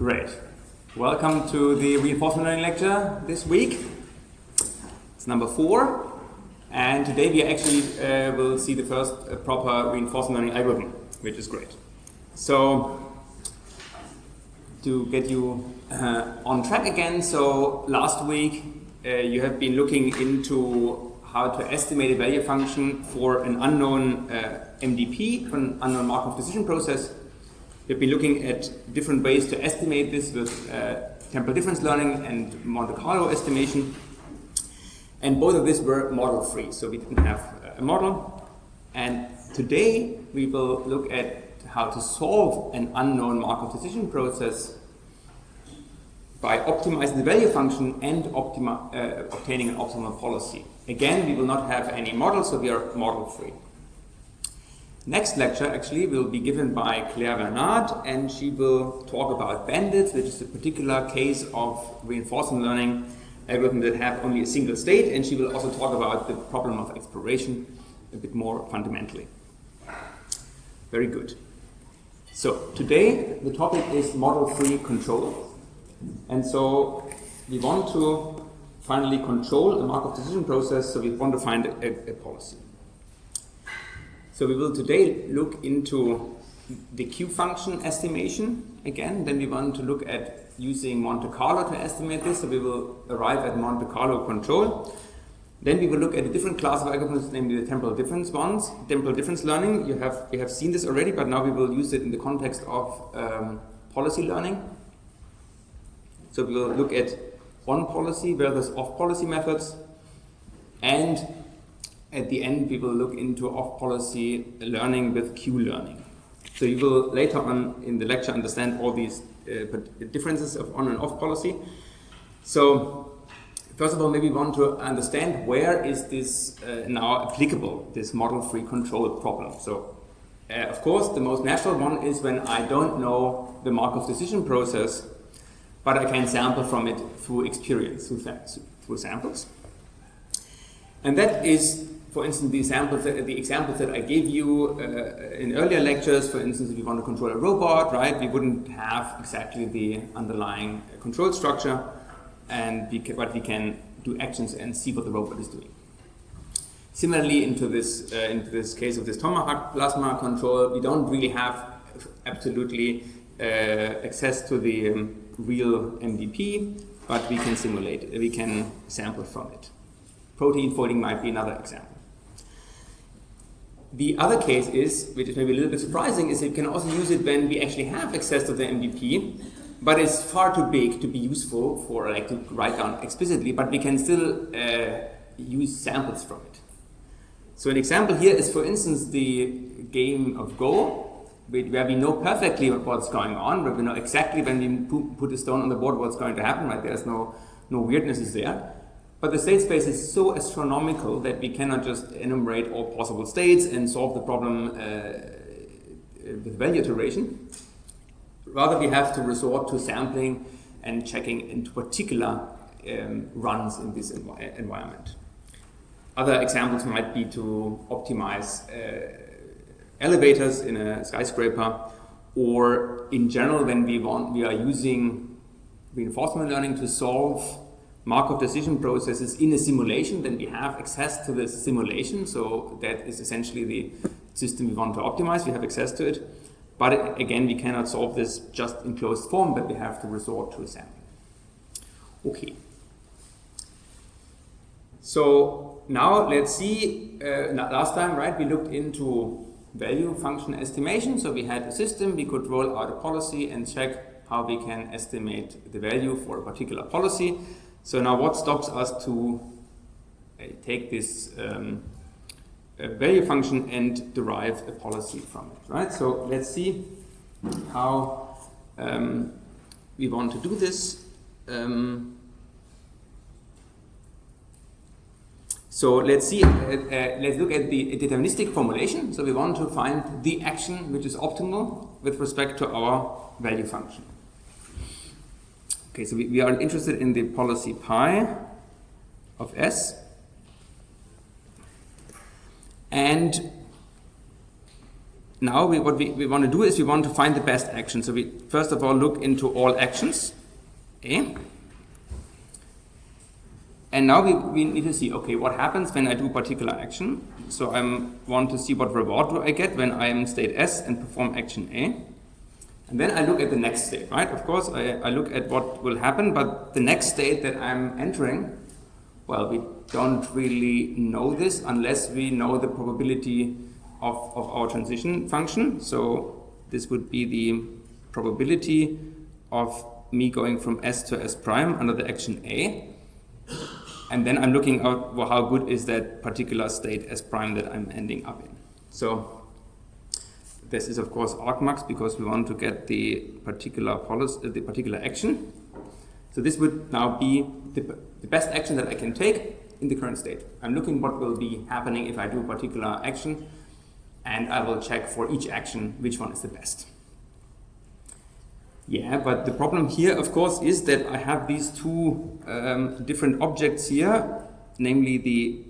Great. Welcome to the reinforcement learning lecture this week. It's number 4, and today we actually will see the first proper reinforcement learning algorithm, which is great. So, to get you on track again, so last week you have been looking into how to estimate a value function for an unknown MDP, for an unknown Markov decision process. We've been looking at different ways to estimate this with temporal difference learning and Monte Carlo estimation. And both of these were model-free, so we didn't have a model. And today we will look at how to solve an unknown Markov decision process by optimizing the value function and obtaining an optimal policy. Again, we will not have any model, so we are model-free. Next lecture actually will be given by Claire Bernard, and she will talk about bandits, which is a particular case of reinforcement learning algorithms that have only a single state, and she will also talk about the problem of exploration a bit more fundamentally. Very good. So today the topic is model-free control, and so we want to finally control a Markov decision process, so we want to find a policy. So we will today look into the Q function estimation again. Then we want to look at using Monte Carlo to estimate this. So we will arrive at Monte Carlo control. Then we will look at a different class of algorithms, namely the temporal difference ones. Temporal difference learning, we have seen this already, but now we will use it in the context of policy learning. So we will look at on policy versus off policy methods, and at the end, we will look into off-policy learning with Q-learning. So you will later on in the lecture understand all these differences of on and off policy. So first of all, maybe we want to understand where is this now applicable, this model-free control problem. So of course, the most natural one is when I don't know the Markov decision process, but I can sample from it through experience, through samples. And that is, for instance, the examples that I gave you in earlier lectures. For instance, if you want to control a robot, right, we wouldn't have exactly the underlying control structure, but we can do actions and see what the robot is doing. Similarly, into this case of this tomahawk plasma control, we don't really have absolutely access to the real MDP, but we can simulate it, we can sample from it. Protein folding might be another example. The other case is, which is maybe a little bit surprising, is that you can also use it when we actually have access to the MDP, but it's far too big to be useful for like to write down explicitly, but we can still use samples from it. So an example here is, for instance, the game of Go, where we know perfectly what's going on, where we know exactly when we put a stone on the board what's going to happen, right? There's no weirdnesses there. But the state space is so astronomical that we cannot just enumerate all possible states and solve the problem with value iteration. Rather, we have to resort to sampling and checking into particular runs in this environment. Other examples might be to optimize elevators in a skyscraper, or in general, when we are using reinforcement learning to solve Markov decision processes in a simulation, then we have access to the simulation. So that is essentially the system we want to optimize. We have access to it. But again, we cannot solve this just in closed form, but we have to resort to a sampling. Okay. So now let's see, last time, right, we looked into value function estimation. So we had a system, we could roll out a policy and check how we can estimate the value for a particular policy. So now what stops us to take this value function and derive a policy from it, right? So let's see how we want to do this. So let's see, let's look at the deterministic formulation. So we want to find the action which is optimal with respect to our value function. Okay, so we are interested in the policy pi of S, and now what we want to do is we want to find the best action. So we first of all look into all actions. Okay. And now we need to see, okay, what happens when I do a particular action. So I want to see what reward do I get when I am in state S and perform action A. And then I look at the next state, right? Of course, I look at what will happen, but the next state that I'm entering, well, we don't really know this unless we know the probability of our transition function. So this would be the probability of me going from S to S prime under the action A. And then I'm looking at well, how good is that particular state S prime that I'm ending up in. So this is of course argmax because we want to get the particular policy, the particular action. So this would now be the best action that I can take in the current state. I'm looking what will be happening if I do a particular action, and I will check for each action which one is the best. Yeah, but the problem here, of course, is that I have these two different objects here, namely the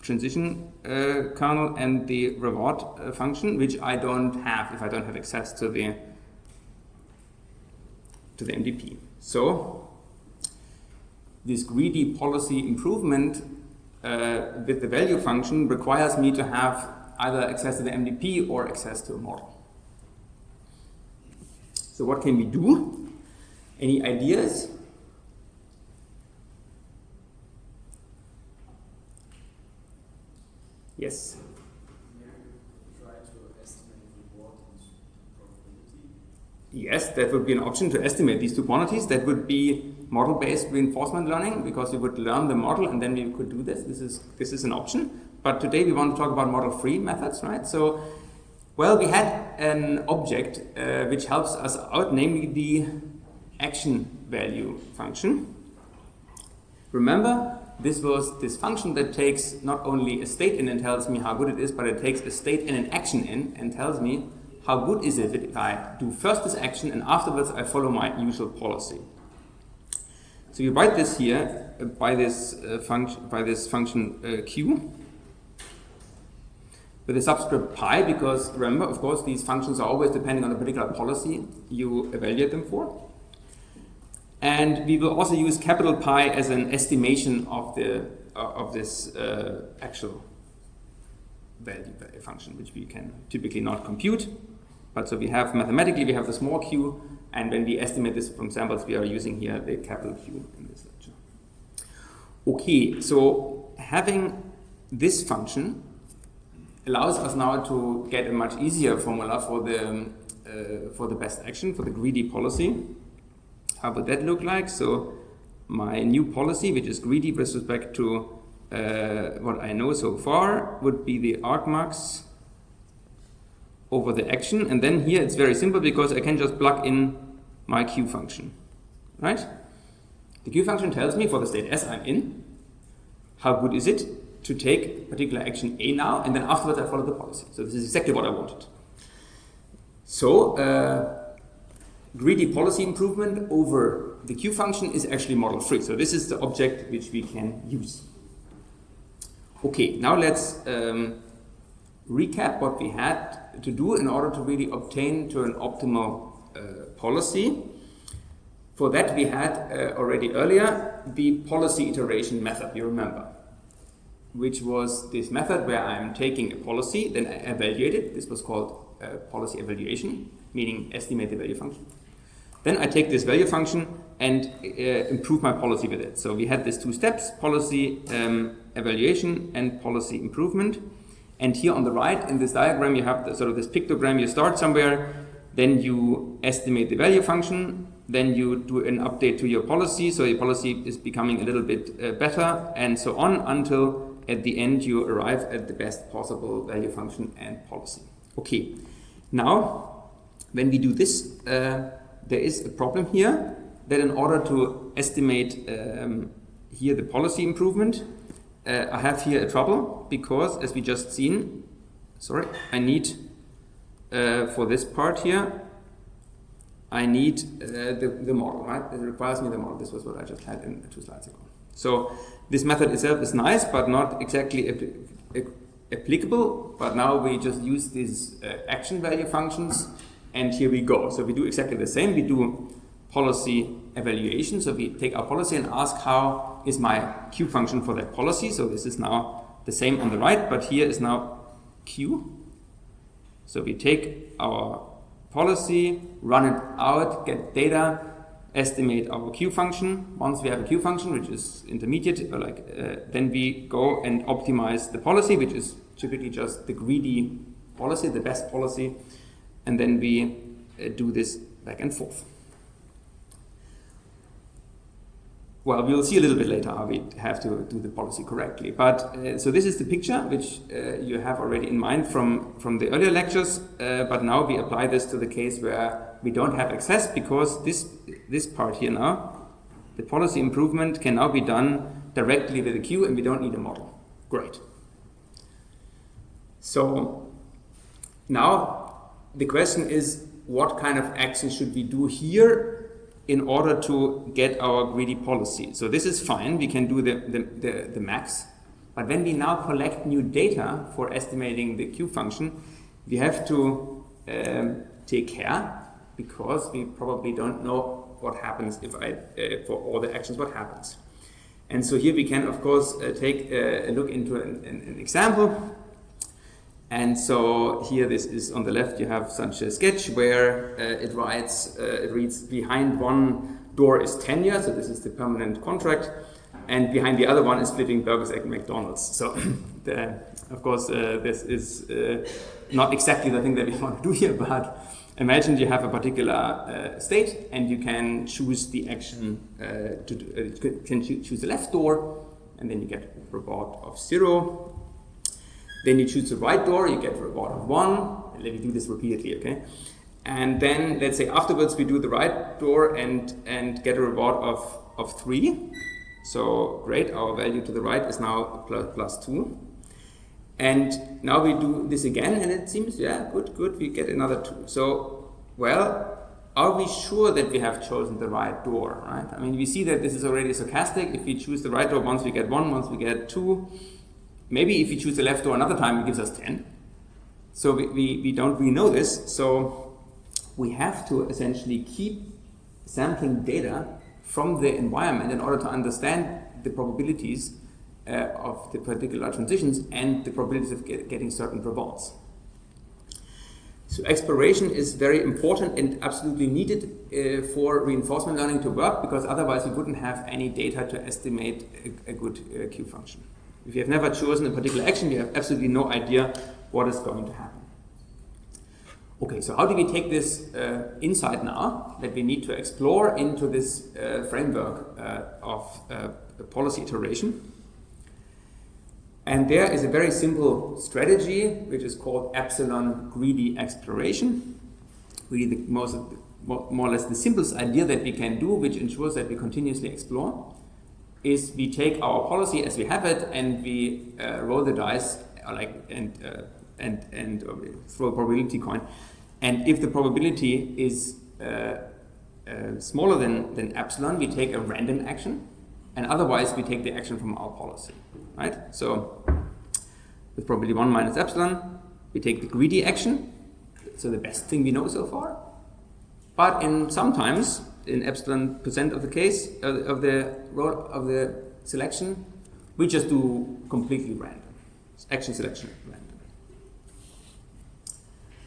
transition kernel and the reward function, which I don't have if I don't have access to the MDP. So this greedy policy improvement with the value function requires me to have either access to the MDP or access to a model. So what can we do? Any ideas? Yes? Try to estimate reward and probability. Yes, that would be an option to estimate these two quantities. That would be model-based reinforcement learning, because we would learn the model and then we could do this. This is an option. But today we want to talk about model-free methods, right? So, well, we had an object which helps us out, namely the action value function. Remember, this was this function that takes not only a state in and tells me how good it is, but it takes a state in and action in and tells me how good is it if I do first this action and afterwards I follow my usual policy. So you write this here by this function q with a subscript pi, because remember, of course, these functions are always depending on the particular policy you evaluate them for. And we will also use capital Pi as an estimation of this actual value function, which we can typically not compute. But so we have mathematically we have the small q, and when we estimate this from samples, we are using here the capital Q in this lecture. Okay, so having this function allows us now to get a much easier formula for the best action, for the greedy policy. How would that look like? So my new policy, which is greedy with respect to what I know so far, would be the argmax over the action. And then here it's very simple because I can just plug in my Q function, right? The Q function tells me for the state S I'm in, how good is it to take particular action A now, and then afterwards I follow the policy. So this is exactly what I wanted. So greedy policy improvement over the Q function is actually model free. So this is the object which we can use. Okay, now let's recap what we had to do in order to really obtain to an optimal policy. For that we had already earlier the policy iteration method, you remember, which was this method where I'm taking a policy, then I evaluate it. This was called policy evaluation, meaning estimate the value function. Then I take this value function and improve my policy with it. So we had these two steps, policy evaluation and policy improvement. And here on the right in this diagram you have sort of this pictogram. You start somewhere, then you estimate the value function, then you do an update to your policy, so your policy is becoming a little bit better, and so on until at the end you arrive at the best possible value function and policy. Okay, now when we do this, there is a problem here that in order to estimate here the policy improvement, I have here a trouble because, as we just seen, I need for this part here, I need the model, right? It requires me the model. This was what I just had in 2 slides ago. So this method itself is nice, but not exactly applicable, but now we just use these action value functions, and here we go. So we do exactly the same. We do policy evaluation. So we take our policy and ask how is my Q function for that policy. So this is now the same on the right, but here is now Q. So we take our policy, run it out, get data, estimate our Q function. Once we have a Q function, which is intermediate, then we go and optimize the policy, which is typically just the greedy policy, the best policy, and then we do this back and forth. Well, we'll see a little bit later how we have to do the policy correctly. But so this is the picture which you have already in mind from the earlier lectures. But now we apply this to the case where we don't have access, because this part here now, the policy improvement can now be done directly with a queue, and we don't need a model. Great. So now the question is, what kind of action should we do here in order to get our greedy policy? So this is fine, we can do the max, but when we now collect new data for estimating the Q function, we have to take care, because we probably don't know what happens if for all the actions, what happens. And so here we can, of course, take a look into an example. And so here, this is on the left, you have such a sketch where it reads behind one door is tenure, so this is the permanent contract, and behind the other one is flipping burgers at McDonald's. So of course this is not exactly the thing that we want to do here, but imagine you have a particular state and you can choose the action choose the left door, and then you get a reward of 0. Then you choose the right door, you get a reward of 1. Let me do this repeatedly, okay? And then, let's say afterwards we do the right door and get a reward of 3. So great, our value to the right is now plus 2. And now we do this again, and it seems, yeah, good, we get another 2. So, well, are we sure that we have chosen the right door, right? I mean, we see that this is already stochastic. If we choose the right door, once we get 1, once we get 2. Maybe if we choose the left door another time, it gives us 10. So we don't really know this. So we have to essentially keep sampling data from the environment in order to understand the probabilities of the particular transitions and the probabilities of getting certain rewards. So exploration is very important and absolutely needed for reinforcement learning to work, because otherwise we wouldn't have any data to estimate a good Q function. If you have never chosen a particular action, you have absolutely no idea what is going to happen. Okay, so how do we take this insight now that we need to explore into this framework of policy iteration? And there is a very simple strategy which is called epsilon greedy exploration. Really more or less the simplest idea that we can do, which ensures that we continuously explore, is we take our policy as we have it and we roll the dice and throw a probability coin. And if the probability is smaller than epsilon, we take a random action, and otherwise we take the action from our policy, right? So with probability 1 minus epsilon, we take the greedy action, so the best thing we know so far. But sometimes in epsilon % of the case of the selection, we just do completely random. It's action selection random.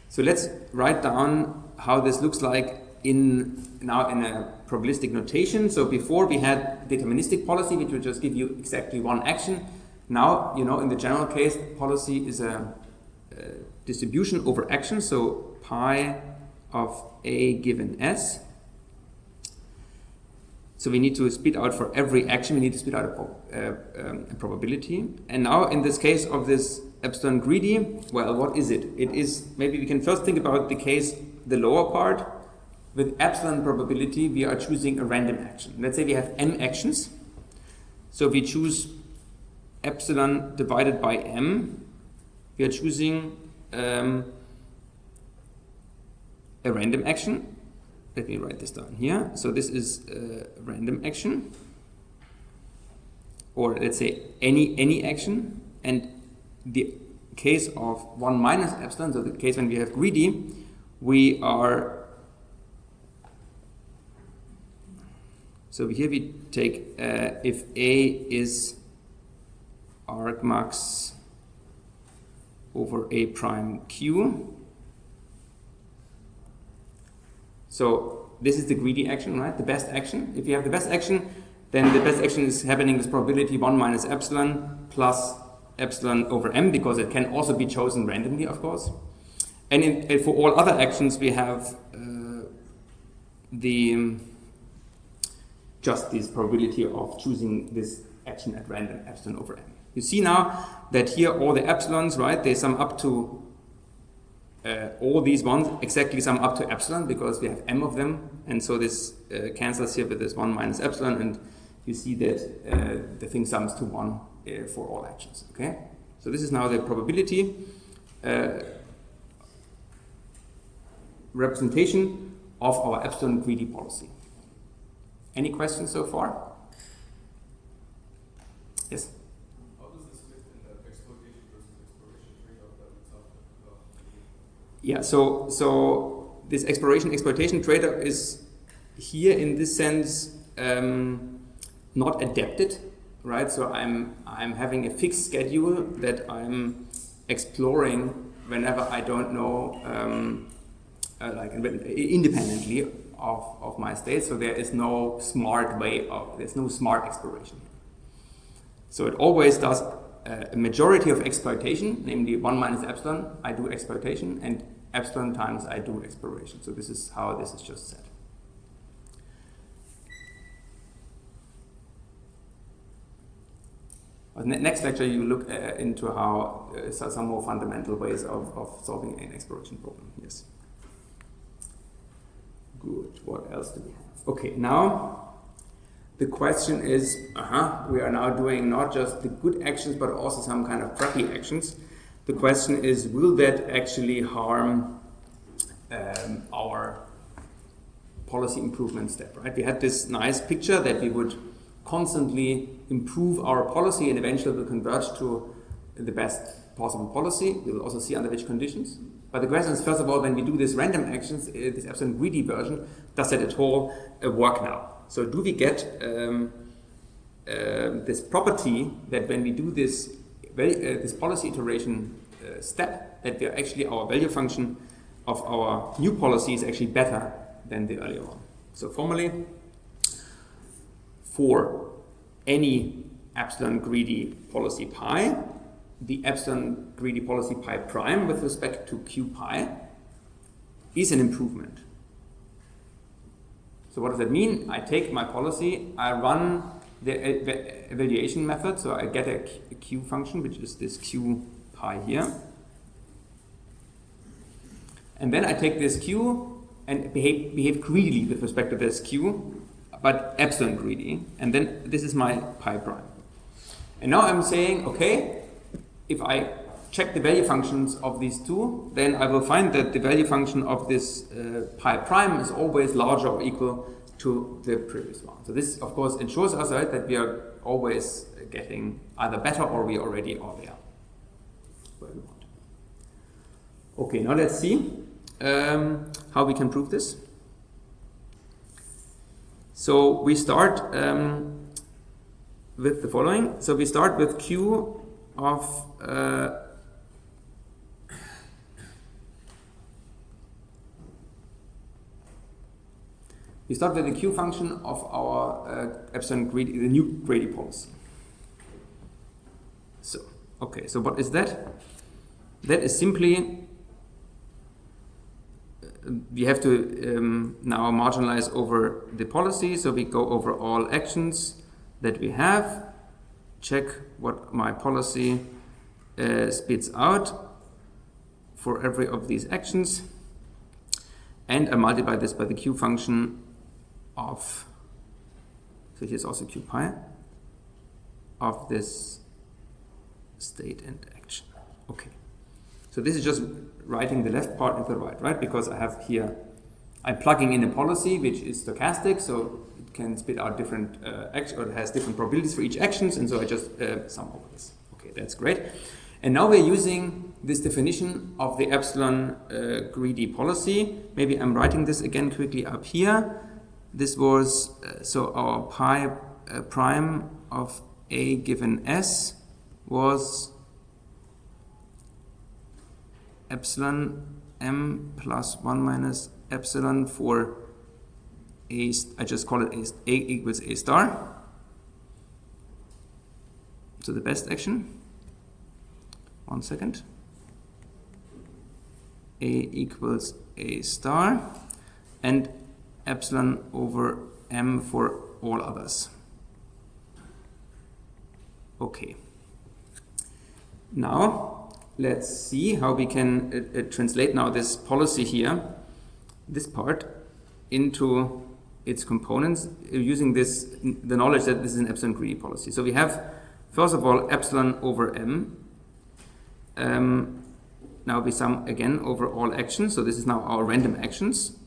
So let's write down how this looks like now in a probabilistic notation. So before we had deterministic policy, which would just give you exactly one action. Now, in the general case, policy is a distribution over action. So pi of A given S. So we need to spit out for every action, we need to spit out a probability. And now in this case of this epsilon greedy, well, what is it? It is, maybe we can first think about the case, the lower part. With epsilon probability, we are choosing a random action. Let's say we have m actions. So we choose epsilon divided by m. We are choosing a random action. Let me write this down here. So this is a random action, or let's say any action, and the case of 1 minus epsilon, so the case when we have greedy, we are, so here we take if A is argmax over A prime Q. So this is the greedy action, right? The best action. If you have the best action, then the best action is happening with probability 1 minus epsilon plus epsilon over m, because it can also be chosen randomly, of course. And for all other actions, we have just this probability of choosing this action at random, epsilon over m. You see now that here all the epsilons, right, they sum up to, all these ones exactly sum up to epsilon, because we have m of them, and so this cancels here with this 1 minus epsilon, and you see that the thing sums to 1 for all actions, okay? So this is now the probability representation of our epsilon greedy policy. Any questions so far? Yes? How does this fit in the exploitation versus exploration trade-off that we talked about? Yeah, so this exploration-exploitation trade-off is here in this sense not adapted, right? So I'm having a fixed schedule that I'm exploring whenever I don't know, like independently of my state. So there is no smart way of, there's no smart exploration. So it always does a majority of exploitation, namely 1 minus epsilon, I do exploitation, and epsilon times I do exploration. So this is how this is just set. Next lecture, you look into how some more fundamental ways of solving an exploration problem. Yes. Good. What else do we have? Okay, now the question is, we are now doing not just the good actions, but also some kind of crappy actions. The question is, will that actually harm our policy improvement step, right? We had this nice picture that we would constantly improve our policy and eventually will converge to the best possible policy. We will also see under which conditions. But the question is, first of all, when we do these random actions, this epsilon greedy version, does that at all work now? So do we get this property that when we do this policy iteration step, that we are actually, our value function of our new policy is actually better than the earlier one? So formally, for any epsilon greedy policy pi, the epsilon greedy policy pi prime with respect to q pi is an improvement. So what does that mean? I take my policy, I run the evaluation method, so I get a q function, which is this q pi here. And then I take this q and behave greedily with respect to this q, but epsilon greedy. And then this is my pi prime. And now I'm saying, okay, if I check the value functions of these two, then I will find that the value function of this pi prime is always larger or equal to the previous one. So this, of course, ensures us, right, that we are always getting either better or we already are there where we want. Okay, now let's see how we can prove this. So we start with the following. So we start with q of we start with the q function of our epsilon greedy, the new greedy policy. So, okay, so what is that? That is simply we have to now marginalize over the policy. So we go over all actions that we have, check what my policy spits out for every of these actions, and I multiply this by the q function of, so here's also q pi, of this state and action. Okay, so this is just writing the left part into the right, because I have here, I'm plugging in a policy which is stochastic, so it can spit out different actions, or it has different probabilities for each actions, and so I just sum over this. Okay, that's great. And now we're using this definition of the epsilon greedy policy. Maybe I'm writing this again quickly up here. This was, so our pi prime of A given S was epsilon m plus 1 minus epsilon for A, I just call it A equals A star. So the best action. 1 second. A equals A star and epsilon over m for all others. Okay. Now let's see how we can translate now this policy here, this part, into its components using this, the knowledge that this is an epsilon greedy policy. So we have, first of all, epsilon over m. Now we sum again over all actions. So this is now our random actions.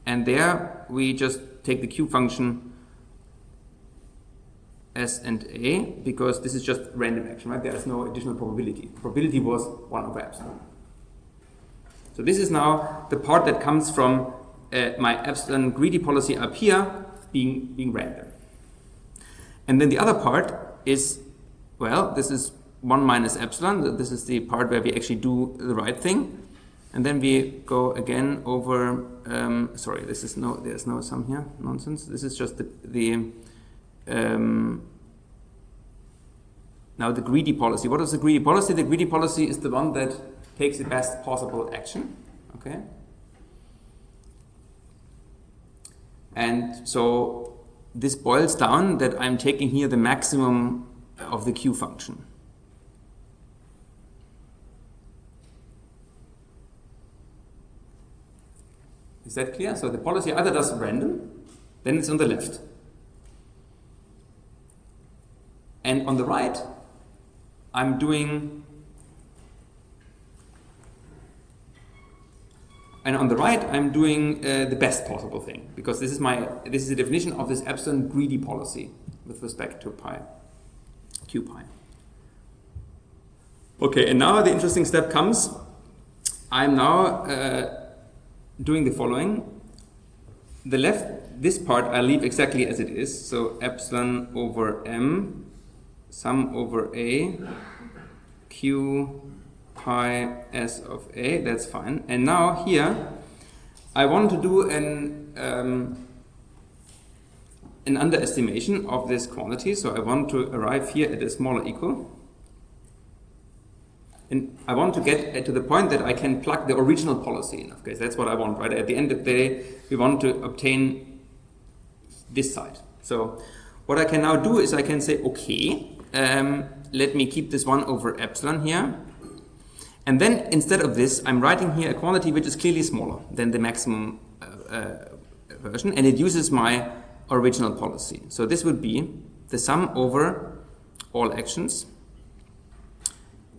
And there we just take the Q function S and A, because this is just random action, right? There is no additional probability. Probability was 1 over epsilon. So this is now the part that comes from my epsilon greedy policy up here being random. And then the other part is, well, this is 1 minus epsilon. This is the part where we actually do the right thing. And then we go again over, sorry, this is no, there's no sum here, nonsense. This is just now the greedy policy. What is the greedy policy? The greedy policy is the one that takes the best possible action, okay? And so this boils down that I'm taking here the maximum of the Q function. Is that clear? So the policy either does random, then it's on the left. And on the right, I'm doing, the best possible thing, because this is the definition of this epsilon greedy policy with respect to pi, Q pi. Okay, and now the interesting step comes. I'm now doing the following. The left, this part I leave exactly as it is. So epsilon over m, sum over A, Q pi S of A, that's fine. And now here, I want to do an underestimation of this quantity. So I want to arrive here at a smaller equal. And I want to get to the point that I can plug the original policy in. Okay, that's what I want, right? At the end of the day, we want to obtain this side. So what I can now do is I can say, okay, let me keep this 1 over epsilon here. And then instead of this, I'm writing here a quantity which is clearly smaller than the maximum version, and it uses my original policy. So this would be the sum over all actions.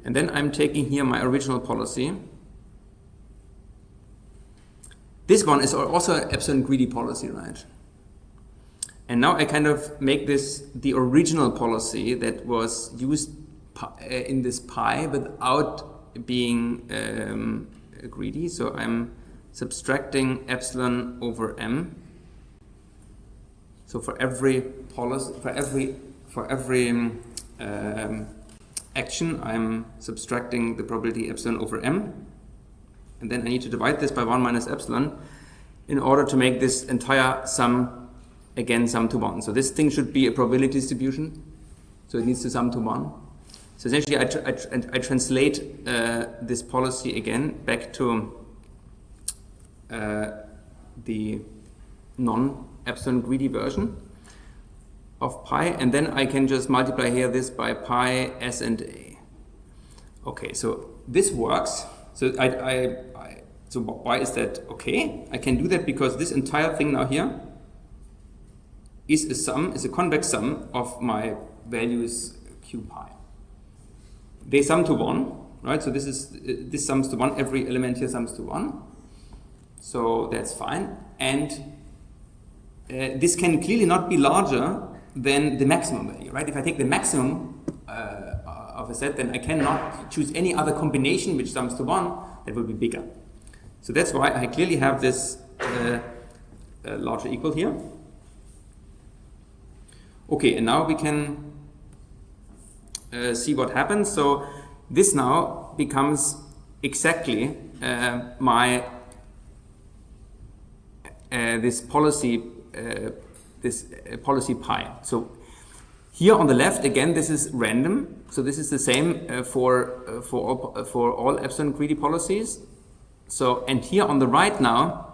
And then I'm taking here my original policy. This one is also an epsilon greedy policy, right? And now I kind of make this the original policy that was used in this pi without being greedy. So I'm subtracting epsilon over m. So for every policy, for every action, I'm subtracting the probability epsilon over m. And then I need to divide this by 1 minus epsilon in order to make this entire sum, again, sum to 1. So this thing should be a probability distribution. So it needs to sum to 1. So essentially, I translate this policy again back to the non-epsilon greedy version of pi, and then I can just multiply here this by pi s and a. Okay, so this works. So so why is that okay? I can do that because this entire thing now here is a convex sum of my values q pi. They sum to 1, right? So this sums to 1. Every element here sums to 1. So that's fine. And this can clearly not be larger than the maximum value, right? If I take the maximum of a set, then I cannot choose any other combination which sums to 1 that will be bigger. So that's why I clearly have this larger equal here. Okay, and now we can see what happens. So this now becomes exactly my this policy pi. So here on the left, again, this is random. So this is the same for all epsilon greedy policies. So, and here on the right now,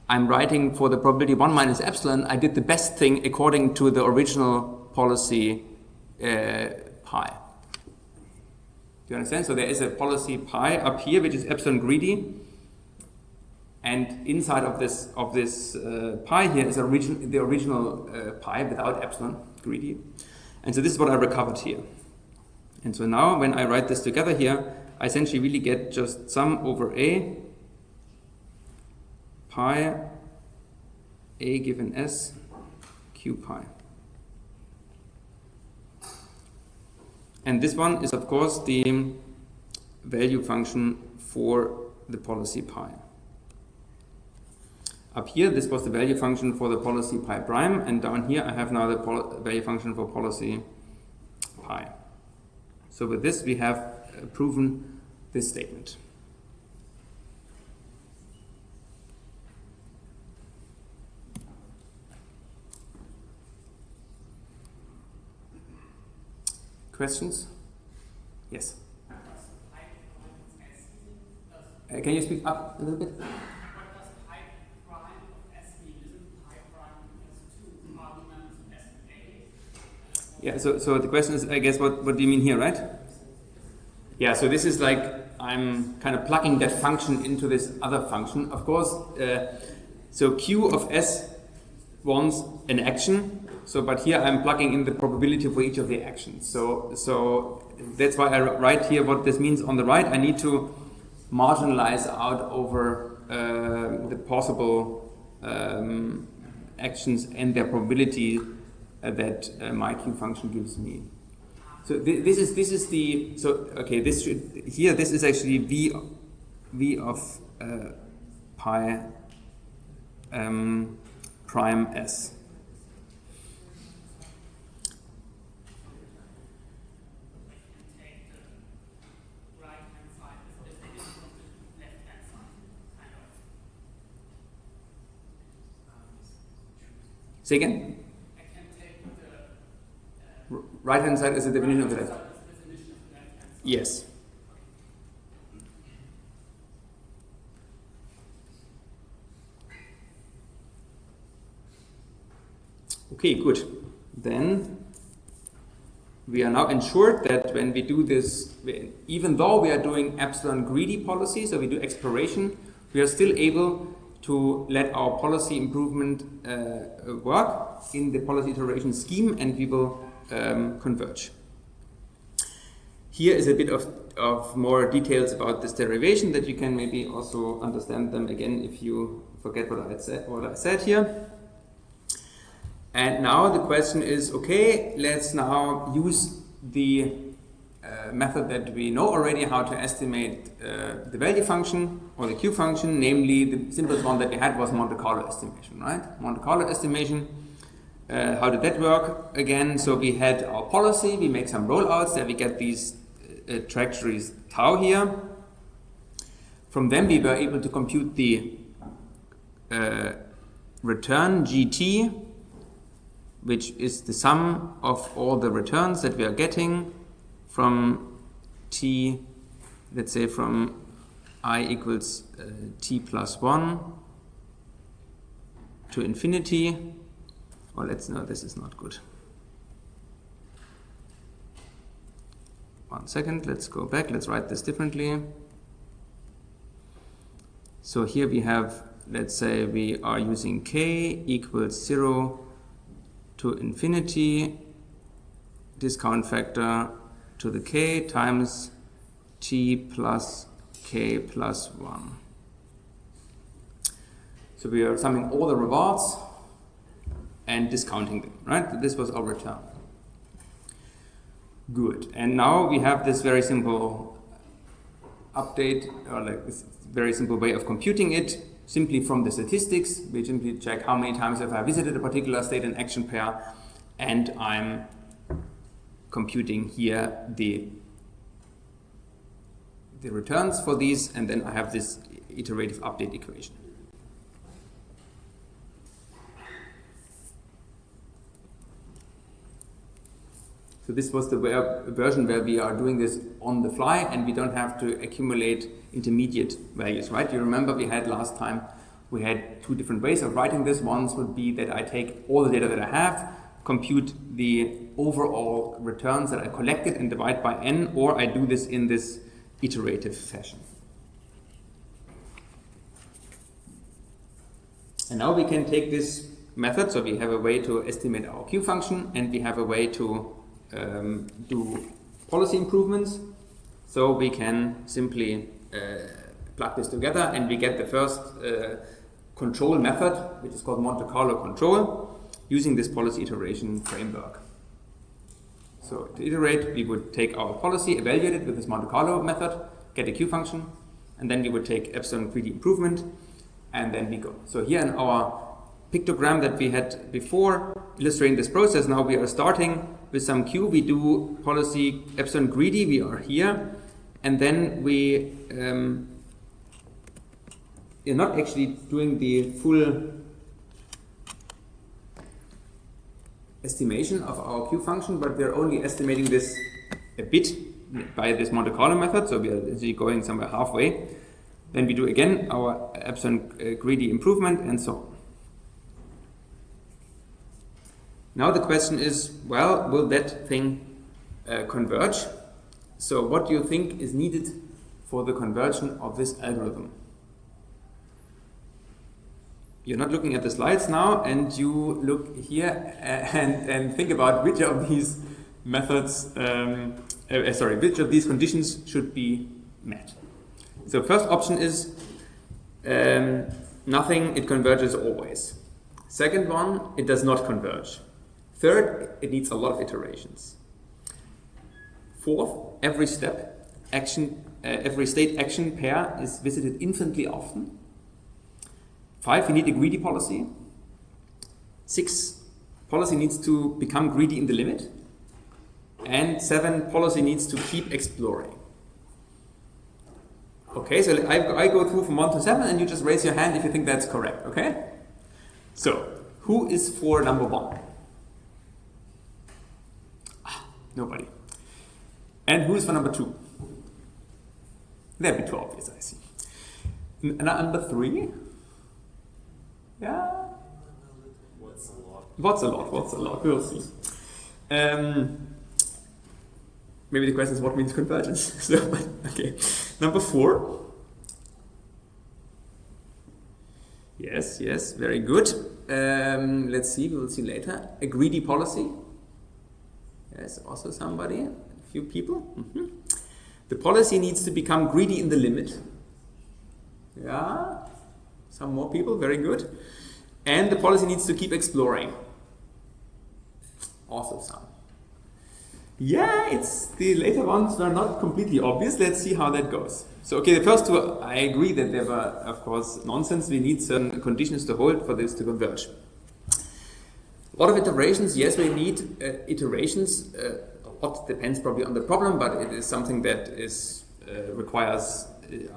I'm writing for the probability 1 minus epsilon. I did the best thing according to the original policy pi. Do you understand? So there is a policy pi up here, which is epsilon greedy. And inside of this pi here is the original pi without epsilon greedy. And so this is what I recovered here. And so now when I write this together here, I essentially really get just sum over a pi a given s q pi. And this one is of course the value function for the policy pi. Up here, this was the value function for the policy pi prime, and down here I have now the value function for policy pi. So with this we have proven this statement. Questions? Yes? Can you speak up a little bit? Yeah, so the question is, I guess, what do you mean here, right? Yeah, so this is like, I'm kind of plugging that function into this other function. Of course, so Q of S wants an action, so but here I'm plugging in the probability for each of the actions. So that's why I write here what this means on the right. I need to marginalize out over the possible actions and their probability that my Q function gives me. So this is the, so okay, this should, here this is actually v of pi prime s. Say again? Right hand side is the definition of the left. Yes. Okay, good. Then we are now ensured that when we do this, even though we are doing epsilon greedy policy, so we do exploration, we are still able to let our policy improvement work in the policy iteration scheme, and we will converge. Here is a bit of more details about this derivation that you can maybe also understand them again if you forget what I said here. And now the question is, okay, let's now use the method that we know already how to estimate the value function or the Q function, namely the simplest one that we had was Monte Carlo estimation, right? Monte Carlo estimation. How did that work? Again, so we had our policy, we make some rollouts, there we get these trajectories tau here. From them we were able to compute the return gt, which is the sum of all the returns that we are getting from t, let's say from I equals t plus 1 to infinity. Oh, no, this is not good. 1 second, let's go back, let's write this differently. So here we have, let's say we are using k equals 0 to infinity, discount factor to the k times t plus k plus 1. So we are summing all the rewards and discounting them, right? This was our return. Good. And now we have this very simple update, or like this very simple way of computing it, simply from the statistics. We simply check how many times have I visited a particular state and action pair, and I'm computing here the returns for these, and then I have this iterative update equation. So this was the version where we are doing this on the fly and we don't have to accumulate intermediate values, right? You remember we had last time, we had two different ways of writing this. One would be that I take all the data that I have, compute the overall returns that I collected and divide by n, or I do this in this iterative fashion. And now we can take this method, so we have a way to estimate our Q function and we have a way to do policy improvements. So we can simply plug this together and we get the first control method, which is called Monte Carlo control, using this policy iteration framework. So to iterate, we would take our policy, evaluate it with this Monte Carlo method, get a Q function, and then we would take epsilon greedy improvement, and then we go. So here in our pictogram that we had before, illustrating this process, now we are starting with some Q. We do policy epsilon greedy, we are here, and then we are not actually doing the full estimation of our Q function, but we are only estimating this a bit by this Monte Carlo method, so we are actually going somewhere halfway. Then we do again our epsilon greedy improvement and so on. Now the question is, well, will that thing converge? So what do you think is needed for the conversion of this algorithm? You're not looking at the slides now, and you look here and think about which of these methods, which of these conditions should be met. So first option is nothing, it converges always. Second one, it does not converge. Third, it needs a lot of iterations. Fourth, every step, every state action pair is visited infinitely often. 5, you need a greedy policy. 6, policy needs to become greedy in the limit. And 7, policy needs to keep exploring. Okay, so I go through from 1 to 7 and you just raise your hand if you think that's correct, okay? So, who is for number 1? Nobody. And who is for number 2? That'd be too obvious, I see. Number 3? Yeah? What's a lot? What's a lot? What's a lot? We'll see. Maybe the question is what means convergence? So, okay. Number 4. Yes, yes, very good. Let's see, we will see later. A greedy policy. Yes, also somebody, a few people. Mm-hmm. The policy needs to become greedy in the limit. Yeah, some more people, very good. And the policy needs to keep exploring. Also some. Yeah, it's the later ones were not completely obvious. Let's see how that goes. So, okay, the first two, I agree that they were, of course, nonsense. We need certain conditions to hold for this to converge. A lot of iterations, yes, we need iterations. A lot depends probably on the problem, but it is something that is requires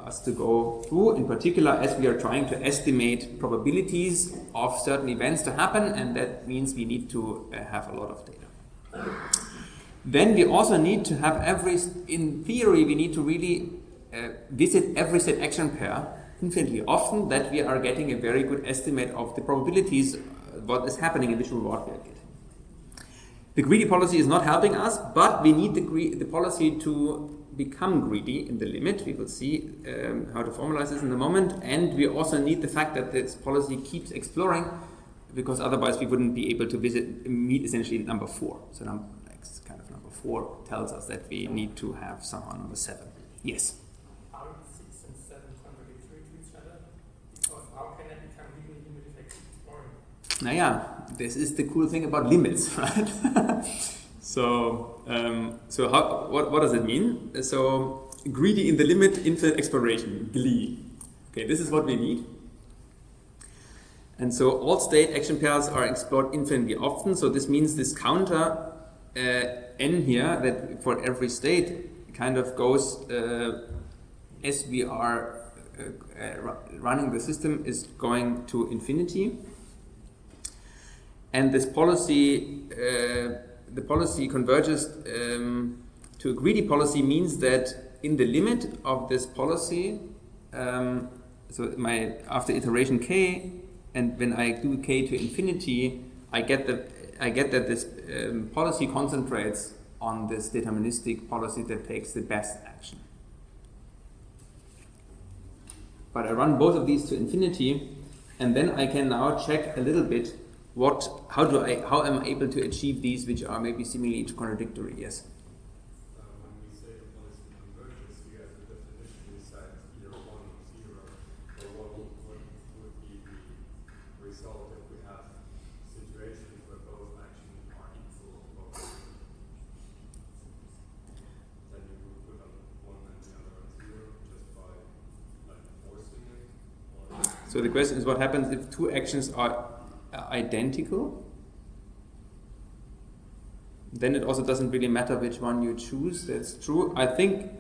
us to go through, in particular as we are trying to estimate probabilities of certain events to happen, and that means we need to have a lot of data. Then we also need to have in theory, we need to really visit every state action pair infinitely often, that we are getting a very good estimate of the probabilities what is happening in which reward we are getting. The greedy policy is not helping us, but we need the policy to become greedy in the limit. We will see how to formalize this in a moment. And we also need the fact that this policy keeps exploring, because otherwise we wouldn't be able to meet essentially number 4. So number 4 tells us that we need to have somehow number 7. Yes? Are 6 and 7 contradictory to each other? Because how can I become greedy in the limit if I keep exploring? Naja, this is the cool thing about limits, right? What does it mean? So greedy in the limit, infinite exploration, GLI. Okay, this is what we need. And so all state action pairs are explored infinitely often. So this means this counter n here, that for every state kind of goes as we are running the system, is going to infinity. And this policy, the policy converges to a greedy policy, means that in the limit of this policy, after iteration k, and when I do k to infinity, I get that this policy concentrates on this deterministic policy that takes the best action. But I run both of these to infinity, and then I can now check a little bit how am I able to achieve these which are maybe seemingly contradictory. Yes. When we say the policy converges, we have the definition inside either 1 or 0. So what would be the result if we have situations where both actions are equal? Then you would put on one and the other on 0 just by forcing it? So the question is, what happens if two actions are identical? Then it also doesn't really matter which one you choose. That's true. I think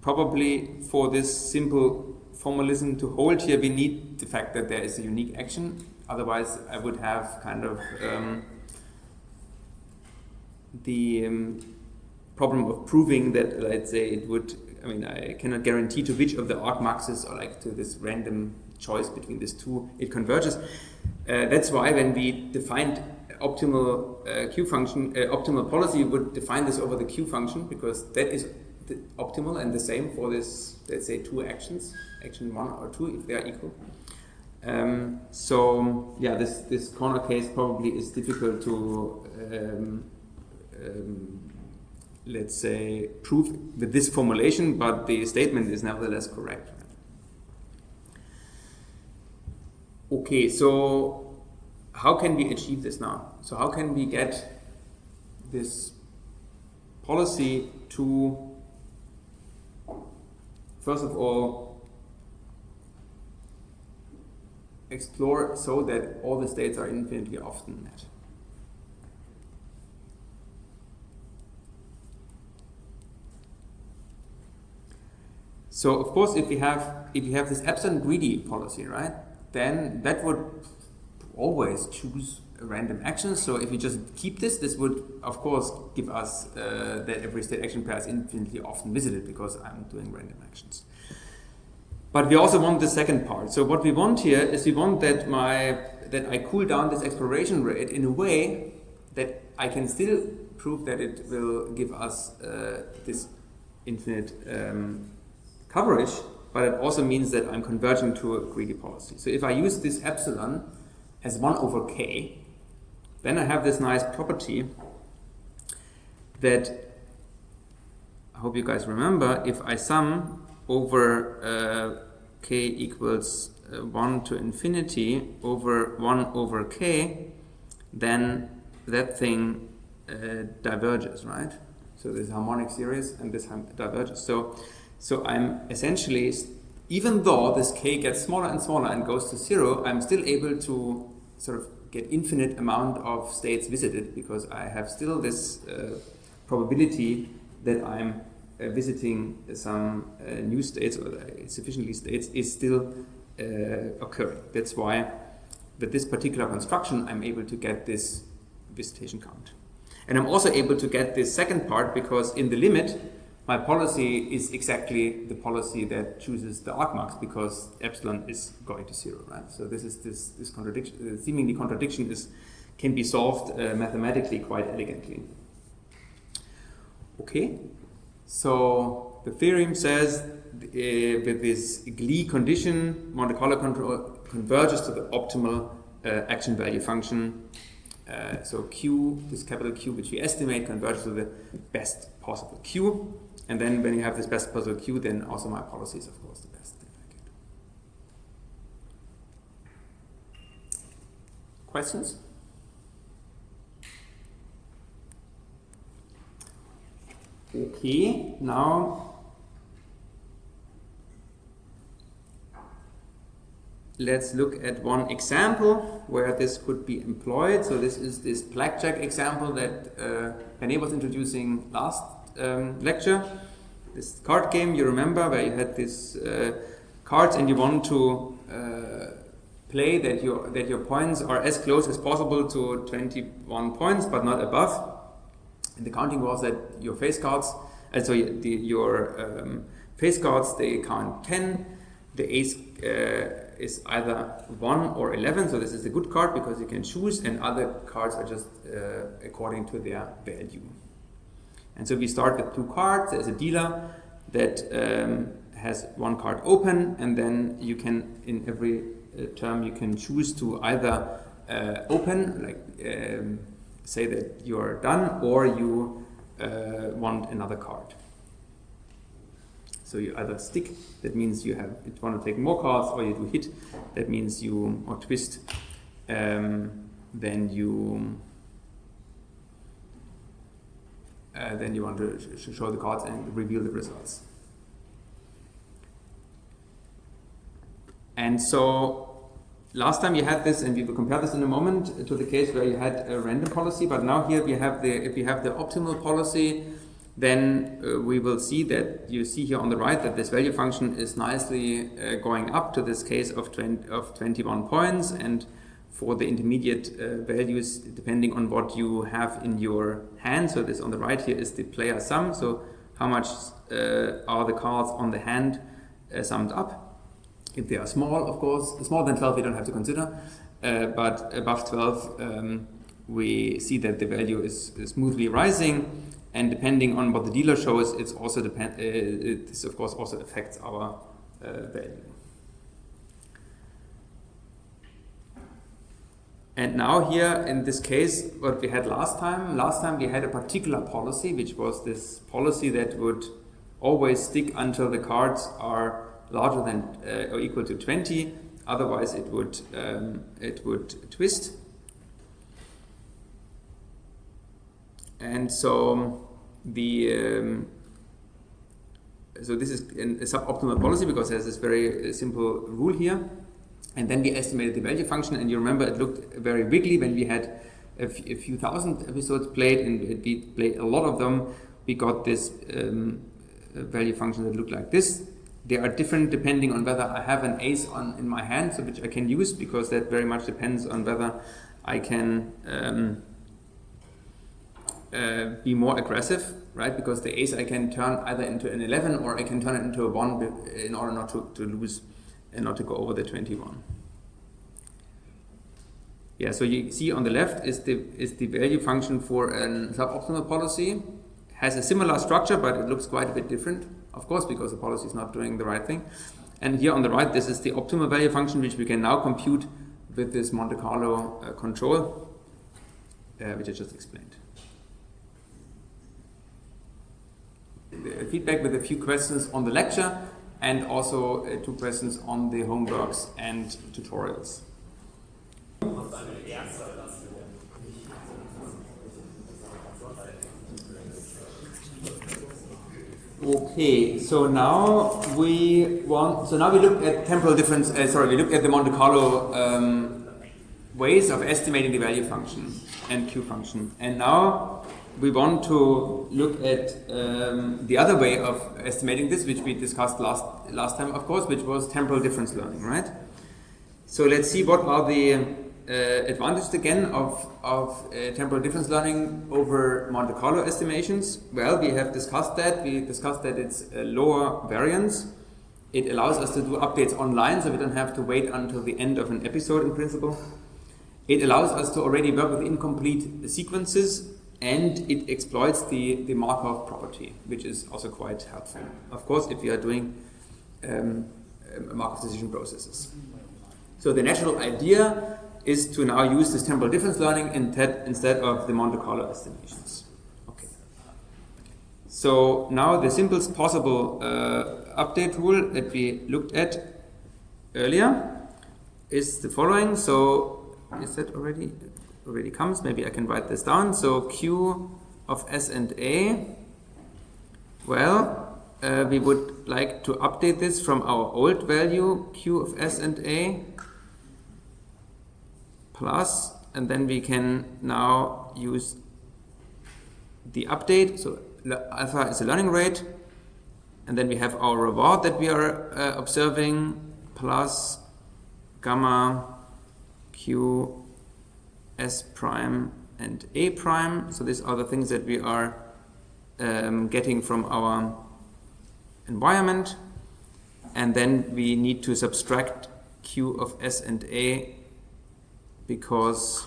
probably for this simple formalism to hold here, we need the fact that there is a unique action. Otherwise, I would have kind of the problem of proving that, let's say, it would. I mean, I cannot guarantee to which of the argmaxes, or like to this random choice between these two, it converges. That's why when we defined optimal Q function, optimal policy would define this over the Q function, because that is the optimal, and the same for this, let's say, two actions, action 1 or 2, if they are equal. So yeah, this corner case probably is difficult to let's say prove with this formulation, but the statement is nevertheless correct. Okay, so how can we achieve this now? So how can we get this policy to, first of all, explore so that all the states are infinitely often met? So of course, if you have this epsilon greedy policy, right, then that would always choose a random action. So if you just keep this would of course give us that every state action pair is infinitely often visited, because I'm doing random actions. But we also want the second part. So what we want here is, we want that I cool down this exploration rate in a way that I can still prove that it will give us this infinite coverage, but it also means that I'm converging to a greedy policy. So if I use this epsilon as 1 over k, then I have this nice property that I hope you guys remember. If I sum over k equals 1 to infinity over 1 over k, then that thing diverges, right? So this harmonic series, and this diverges. So I'm essentially, even though this k gets smaller and smaller and goes to 0, I'm still able to sort of get infinite amount of states visited, because I have still this probability that I'm visiting some new states, or sufficiently states, is still occurring. That's why with this particular construction I'm able to get this visitation count. And I'm also able to get this second part, because in the limit my policy is exactly the policy that chooses the argmax, because epsilon is going to 0, right? So this is this contradiction, seemingly contradiction can be solved mathematically quite elegantly. Okay, so the theorem says with this Glee condition, Monte Carlo control converges to the optimal action value function. So Q, this capital Q, which we estimate, converges to the best possible Q. And then when you have this best possible Q, then also my policy is of course the best. Questions? Okay, now let's look at one example where this could be employed. So this is this blackjack example that René was introducing last lecture. This card game, you remember, where you had these cards and you want to play that your points are as close as possible to 21 points, but not above. And the counting was that your face cards, your face cards, they count 10. The ace is either 1 or 11, so this is a good card because you can choose, and other cards are just according to their value. And so we start with 2 cards. There's a dealer that has 1 card open, and then you can, in every term, you can choose to either open, like say that you're done, or you want another card. So you either stick, that means you want to take more cards, or you do hit, that means or twist, then you want to show the cards and reveal the results. And so last time you had this, and we will compare this in a moment to the case where you had a random policy, but now here we have if you have the optimal policy, then we will see that you see here on the right that this value function is nicely going up to this case of 21 points, and for the intermediate values, depending on what you have in your hand. So this on the right here is the player sum, so how much are the cards on the hand summed up. If they are small, of course, smaller than 12 we don't have to consider, but above 12 we see that the value is smoothly rising, and depending on what the dealer shows, it's also this of course also affects our value. And now here in this case, what we had last time we had a particular policy, which was this policy that would always stick until the cards are larger than or equal to 20, otherwise it would twist. And so so this is a suboptimal policy because there's this very simple rule here. And then we estimated the value function, and you remember it looked very wiggly when we had a few thousand episodes played, and we played a lot of them. We got this value function that looked like this. They are different depending on whether I have an ace in my hand, so which I can use, because that very much depends on whether I can be more aggressive, right? Because the ace I can turn either into an 11 or I can turn it into a 1 in order not to lose and not to go over the 21. Yeah, so you see on the left is the value function for a suboptimal policy. Has a similar structure, but it looks quite a bit different, of course, because the policy is not doing the right thing. And here on the right, this is the optimal value function, which we can now compute with this Monte Carlo control, which I just explained. Feedback with a few questions on the lecture, and also 2 questions on the homeworks and tutorials. Okay, so now we look at temporal difference. We look at the Monte Carlo ways of estimating the value function and Q function, and now we want to look at the other way of estimating this, which we discussed last time, of course, which was temporal difference learning, right? So let's see what are the advantages again of temporal difference learning over Monte Carlo estimations. Well, we have discussed that. We discussed that it's a lower variance. It allows us to do updates online, so we don't have to wait until the end of an episode in principle. It allows us to already work with incomplete sequences, and it exploits the Markov property, which is also quite helpful. Of course, if you are doing Markov decision processes. So the natural idea is to now use this temporal difference learning instead of the Monte Carlo estimations. Okay. So now the simplest possible update rule that we looked at earlier is the following. So is that already comes? Maybe I can write this down. So Q of S and A Well, we would like to update this from our old value Q of S and A plus, and then we can now use the update. So alpha is the learning rate, and then we have our reward that we are observing plus gamma Q S prime and A prime. So these are the things that we are getting from our environment, and then we need to subtract Q of S and A because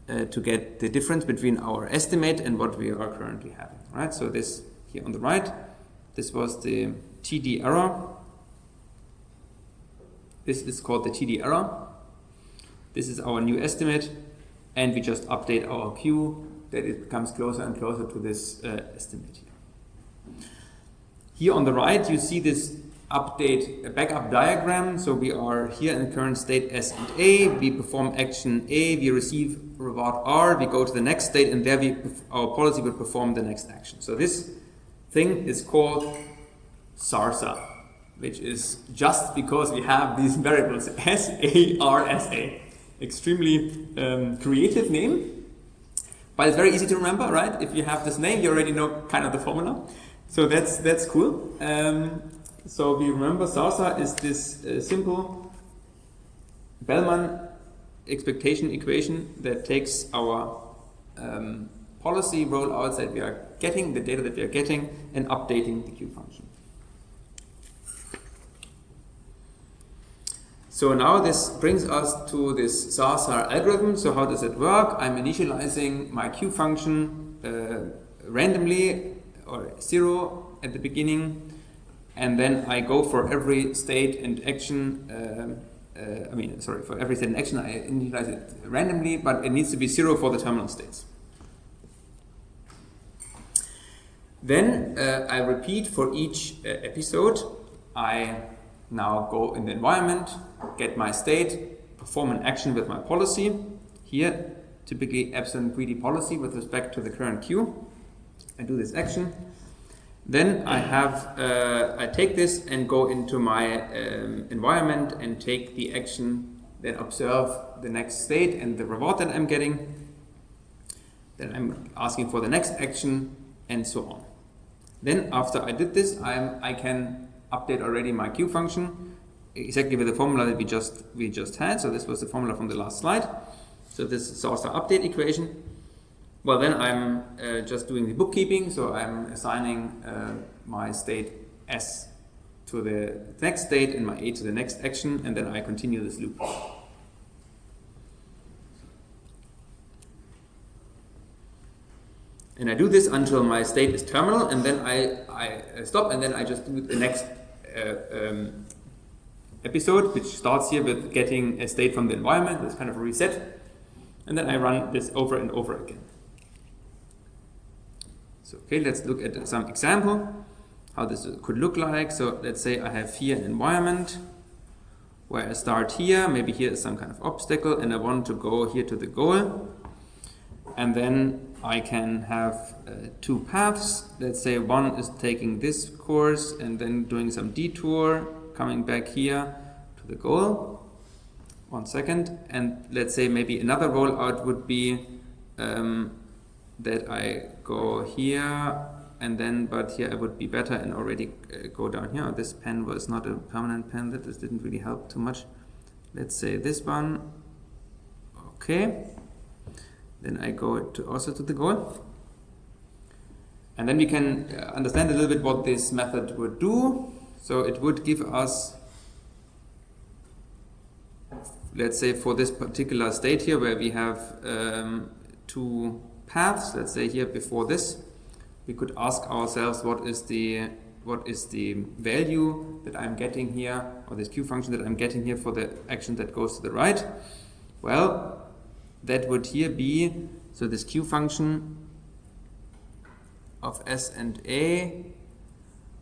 to get the difference between our estimate and what we are currently having, right? So this here on the right, this was the TD error. This is called the TD error. This is our new estimate, and we just update our Q that it comes closer and closer to this estimate here. Here on the right, you see this backup diagram. So we are here in the current state S and A. We perform action A, we receive reward R, we go to the next state, and there our policy will perform the next action. So this thing is called SARSA, which is just because we have these variables S, A, R, S, A. Extremely creative name, but it's very easy to remember, right? If you have this name, you already know kind of the formula. So that's cool. So we remember SARSA is this simple Bellman expectation equation that takes our policy rollouts that we are getting, the data that we are getting, and updating the Q function. So now this brings us to this SARSA algorithm. So how does it work? I'm initializing my Q function randomly, or 0 at the beginning, and then I go for every state and action, for every state and action I initialize it randomly, but it needs to be 0 for the terminal states. Then I repeat for each episode. I now go in the environment, get my state, perform an action with my policy. Here, typically epsilon greedy policy with respect to the current Q. I do this action. Then I take this and go into my environment and take the action, then observe the next state and the reward that I'm getting. Then I'm asking for the next action, and so on. Then after I did this, I can update already my Q function exactly with the formula that we just had. So this was the formula from the last slide. So this is also update equation. Well, then I'm just doing the bookkeeping. So I'm assigning my state S to the next state and my A to the next action, and then I continue this loop. And I do this until my state is terminal, and then I stop, and then I just do the next episode, which starts here with getting a state from the environment. That's kind of a reset. And then I run this over and over again. So, okay, let's look at some example, how this could look like. So let's say I have here an environment where I start here. Maybe here is some kind of obstacle, and I want to go here to the goal. And then I can have two paths. Let's say one is taking this course and then doing some detour, coming back here to the goal. 1 second. And let's say maybe another rollout would be that I go here and then, but here I would be better and already go down here. This pen was not a permanent pen, that this didn't really help too much. Let's say this one. Okay. Then I go also to the goal. And then we can understand a little bit what this method would do. So it would give us, let's say for this particular state here where we have two paths, let's say here before this, we could ask ourselves what is the value that I'm getting here, or this Q function that I'm getting here for the action that goes to the right. Well, that would here be, so this Q function of S and A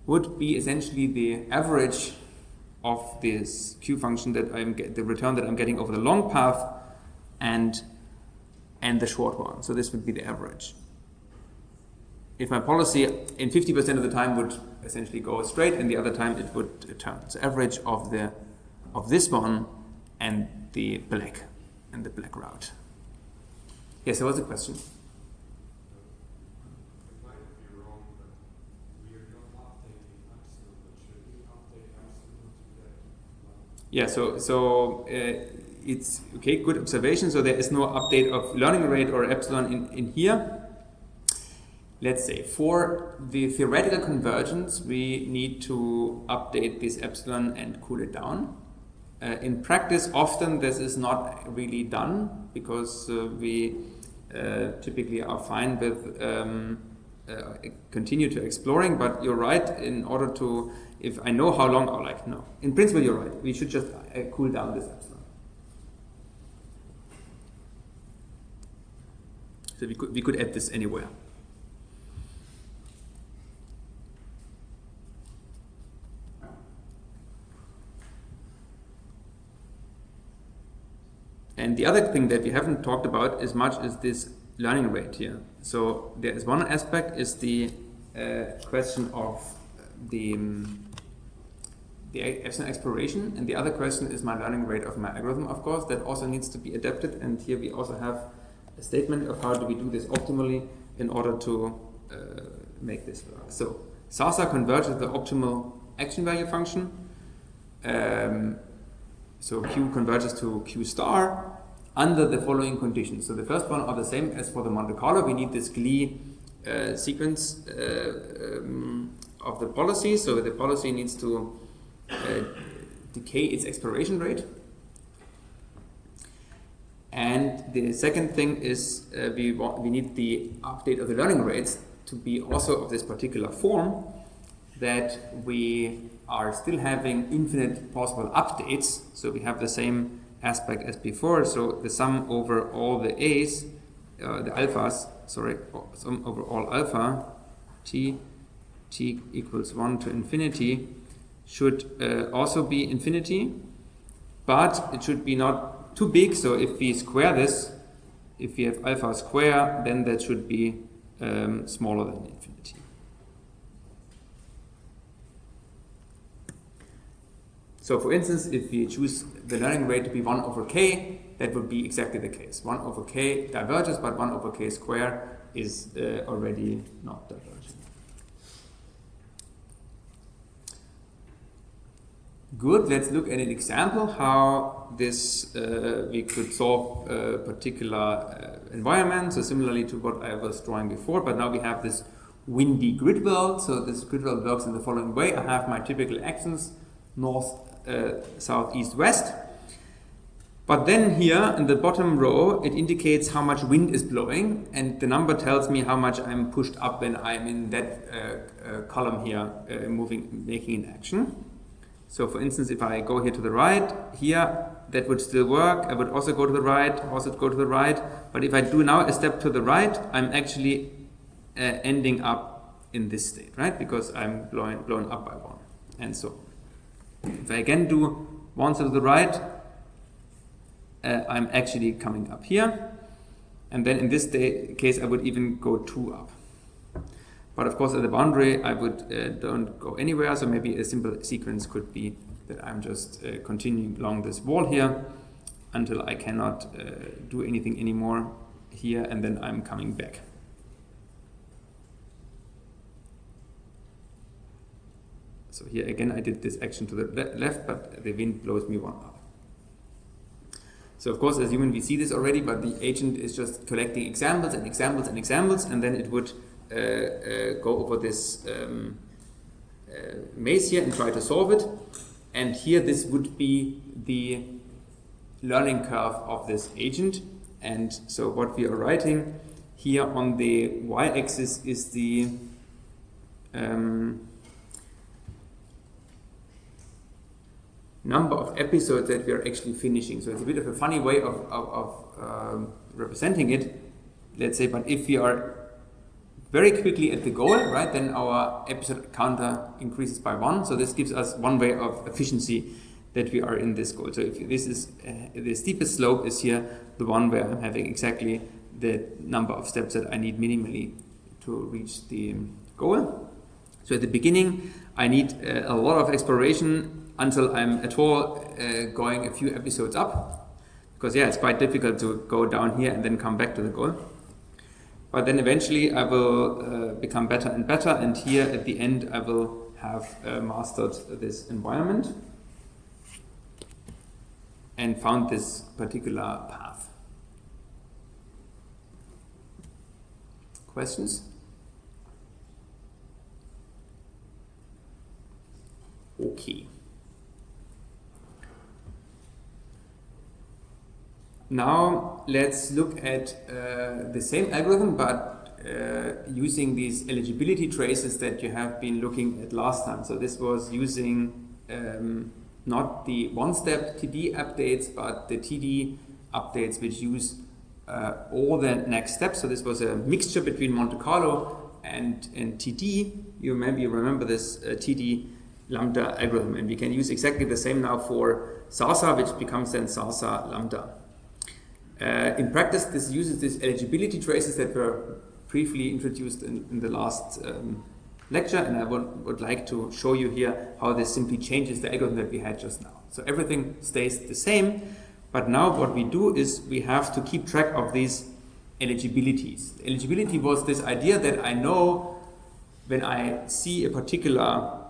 would be essentially the average of this Q function that the return that I'm getting over the long path and the short one. So this would be the average. if my policy in 50% of the time would essentially go straight and the other time it would turn. So average of this one and the black route. Yes, there was a question. It might be wrong, but we are not updating epsilon, but should we update epsilon to get It's okay, good observation. So there is no update of learning rate or epsilon in here. Let's say for the theoretical convergence, we need to update this epsilon and cool it down. In practice, often this is not really done because we typically are fine with continue to exploring. But you're right. In order to, if I know how long, no. In principle, you're right. We should just cool down this epsilon. So we could add this anywhere. And the other thing that we haven't talked about as much is this learning rate here. So there is one aspect is the question of the epsilon exploration, and the other question is my learning rate of my algorithm, of course, that also needs to be adapted. And here we also have a statement of how do we do this optimally in order to make this work. So SASA converges the optimal action value function. So Q converges to Q star under the following conditions. So the first one are the same as for the Monte Carlo. We need this Glee sequence of the policy. So the policy needs to decay its exploration rate. And the second thing is we need the update of the learning rates to be also of this particular form, that we are still having infinite possible updates. So we have the same aspect as before. So the sum over all the A's, the alphas, sum over all alpha, t equals 1 to infinity, should also be infinity, but it should be not too big. So if we square this, if we have alpha square, then that should be smaller than infinity. So for instance, if we choose the learning rate to be 1 over k, that would be exactly the case. 1 over k diverges, but 1 over k square is already not divergent. Good, let's look at an example how this we could solve a particular environment. So similarly to what I was drawing before, but now we have this windy grid world. So this grid world works in the following way. I have my typical axes, north, south, east, west. But then here in the bottom row, it indicates how much wind is blowing, and the number tells me how much I'm pushed up when I'm in that column here, making an action. So for instance, if I go here to the right, here, that would still work. I would also go to the right, also go to the right. But if I do now a step to the right, I'm actually ending up in this state, right? Because I'm blown up by 1, and so on. If I again do 1 step to the right, I'm actually coming up here. And then in this case, I would even go 2 up. But of course, at the boundary, I would don't go anywhere. So maybe a simple sequence could be that I'm just continuing along this wall here until I cannot do anything anymore here, and then I'm coming back. So here again, I did this action to the left, but the wind blows me 1 up. So of course, as human, we see this already, but the agent is just collecting examples and examples and examples, and then it would go over this maze here and try to solve it. And here this would be the learning curve of this agent. And so what we are writing here on the y-axis is the number of episodes that we are actually finishing. So it's a bit of a funny way of representing it, let's say, but if we are very quickly at the goal, right, then our episode counter increases by 1. So this gives us one way of efficiency that we are in this goal. So if this is the steepest slope is here, the one where I'm having exactly the number of steps that I need minimally reach the goal. So at the beginning, I need a lot of exploration until I'm at all going a few episodes up. Because yeah, it's quite difficult to go down here and then come back to the goal. But then eventually I will become better and better, and here at the end I will have mastered this environment and found this particular path. Questions? Okay. Now let's look at the same algorithm, but using these eligibility traces that you have been looking at last time. So this was using not the one-step TD updates, but the TD updates which use all the next steps. So this was a mixture between Monte Carlo and TD. You remember this TD lambda algorithm, and we can use exactly the same now for SARSA, which becomes then SARSA lambda. In practice, this uses these eligibility traces that were briefly introduced in the last lecture, and I would like to show you here how this simply changes the algorithm that we had just now. So everything stays the same, but now what we do is we have to keep track of these eligibilities. Eligibility was this idea that I know when I see a particular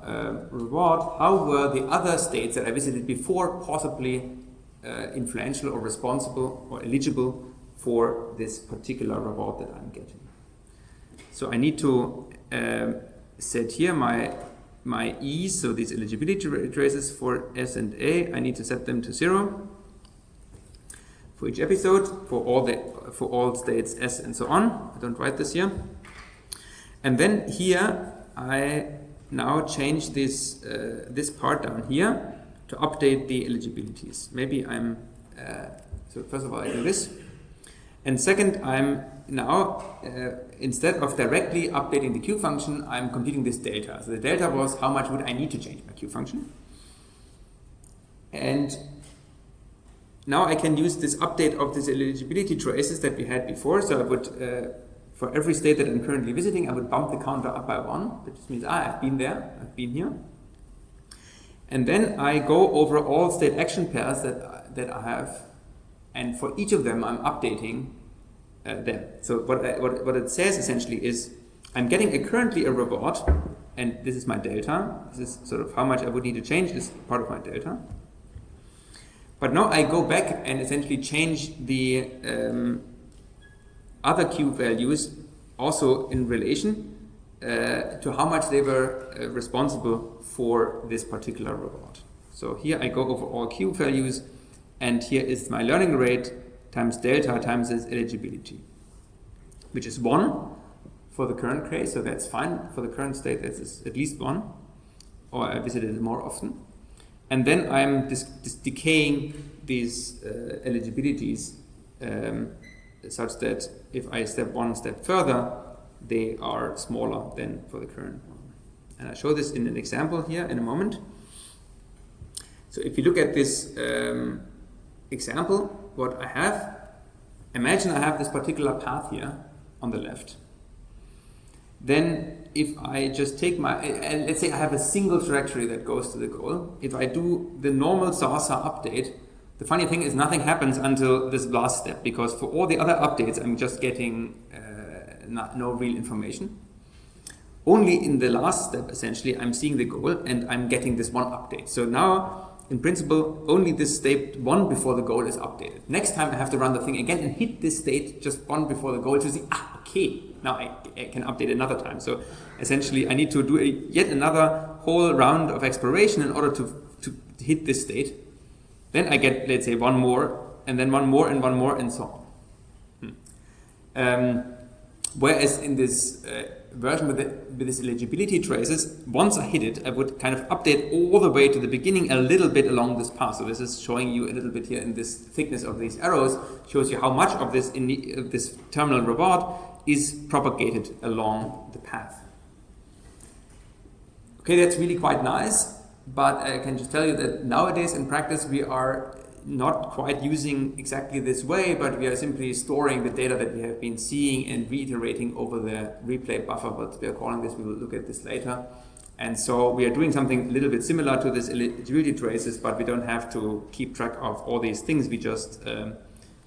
reward, how were the other states that I visited before possibly influential or responsible or eligible for this particular reward that I'm getting. So I need to set here my E's, so these eligibility traces for S and A, I need to set them to 0 for each episode, for all states S and so on. I don't write this here. And then here I now change this part down here to update the eligibilities. Maybe so first of all I do this. And second, I'm now, instead of directly updating the Q function, I'm computing this delta. So the delta was how much would I need to change my Q function. And now I can use this update of these eligibility traces that we had before. So I would, for every state that I'm currently visiting, I would bump the counter up by 1, which means, I've been there, I've been here. And then I go over all state action pairs that I have, and for each of them I'm updating them. So what it says essentially is I'm getting currently a reward, and this is my delta. This is sort of how much I would need to change, is part of my delta. But now I go back and essentially change the other Q values also in relation to how much they were responsible for this particular reward. So here I go over all Q values, and here is my learning rate times delta times its eligibility, which is 1 for the current case, so that's fine. For the current state, that's at least 1, or I visited it more often. And then I'm decaying these eligibilities such that if I step one step further, they are smaller than for the current one. And I show this in an example here in a moment. So if you look at this example, what I have, imagine I have this particular path here on the left. Then if I just take let's say I have a single trajectory that goes to the goal. If I do the normal SARSA update, the funny thing is nothing happens until this last step, because for all the other updates I'm just getting no real information. Only in the last step, essentially, I'm seeing the goal and I'm getting this one update. So now, in principle, only this state 1 before the goal is updated. Next time I have to run the thing again and hit this state just 1 before the goal to see, okay, now I can update another time. So essentially I need to do yet another whole round of exploration in order to hit this state. Then I get, let's say, 1 more, and then 1 more, and 1 more, and so on. Whereas in this version with this eligibility traces, once I hit it, I would kind of update all the way to the beginning a little bit along this path. So this is showing you a little bit here in this thickness of these arrows, shows you how much of this this terminal reward is propagated along the path. Okay, that's really quite nice, but I can just tell you that nowadays in practice we are not quite using exactly this way, but we are simply storing the data that we have been seeing and reiterating over the replay buffer, what we are calling this. We will look at this later. And so we are doing something a little bit similar to this eligibility traces, but we don't have to keep track of all these things. We just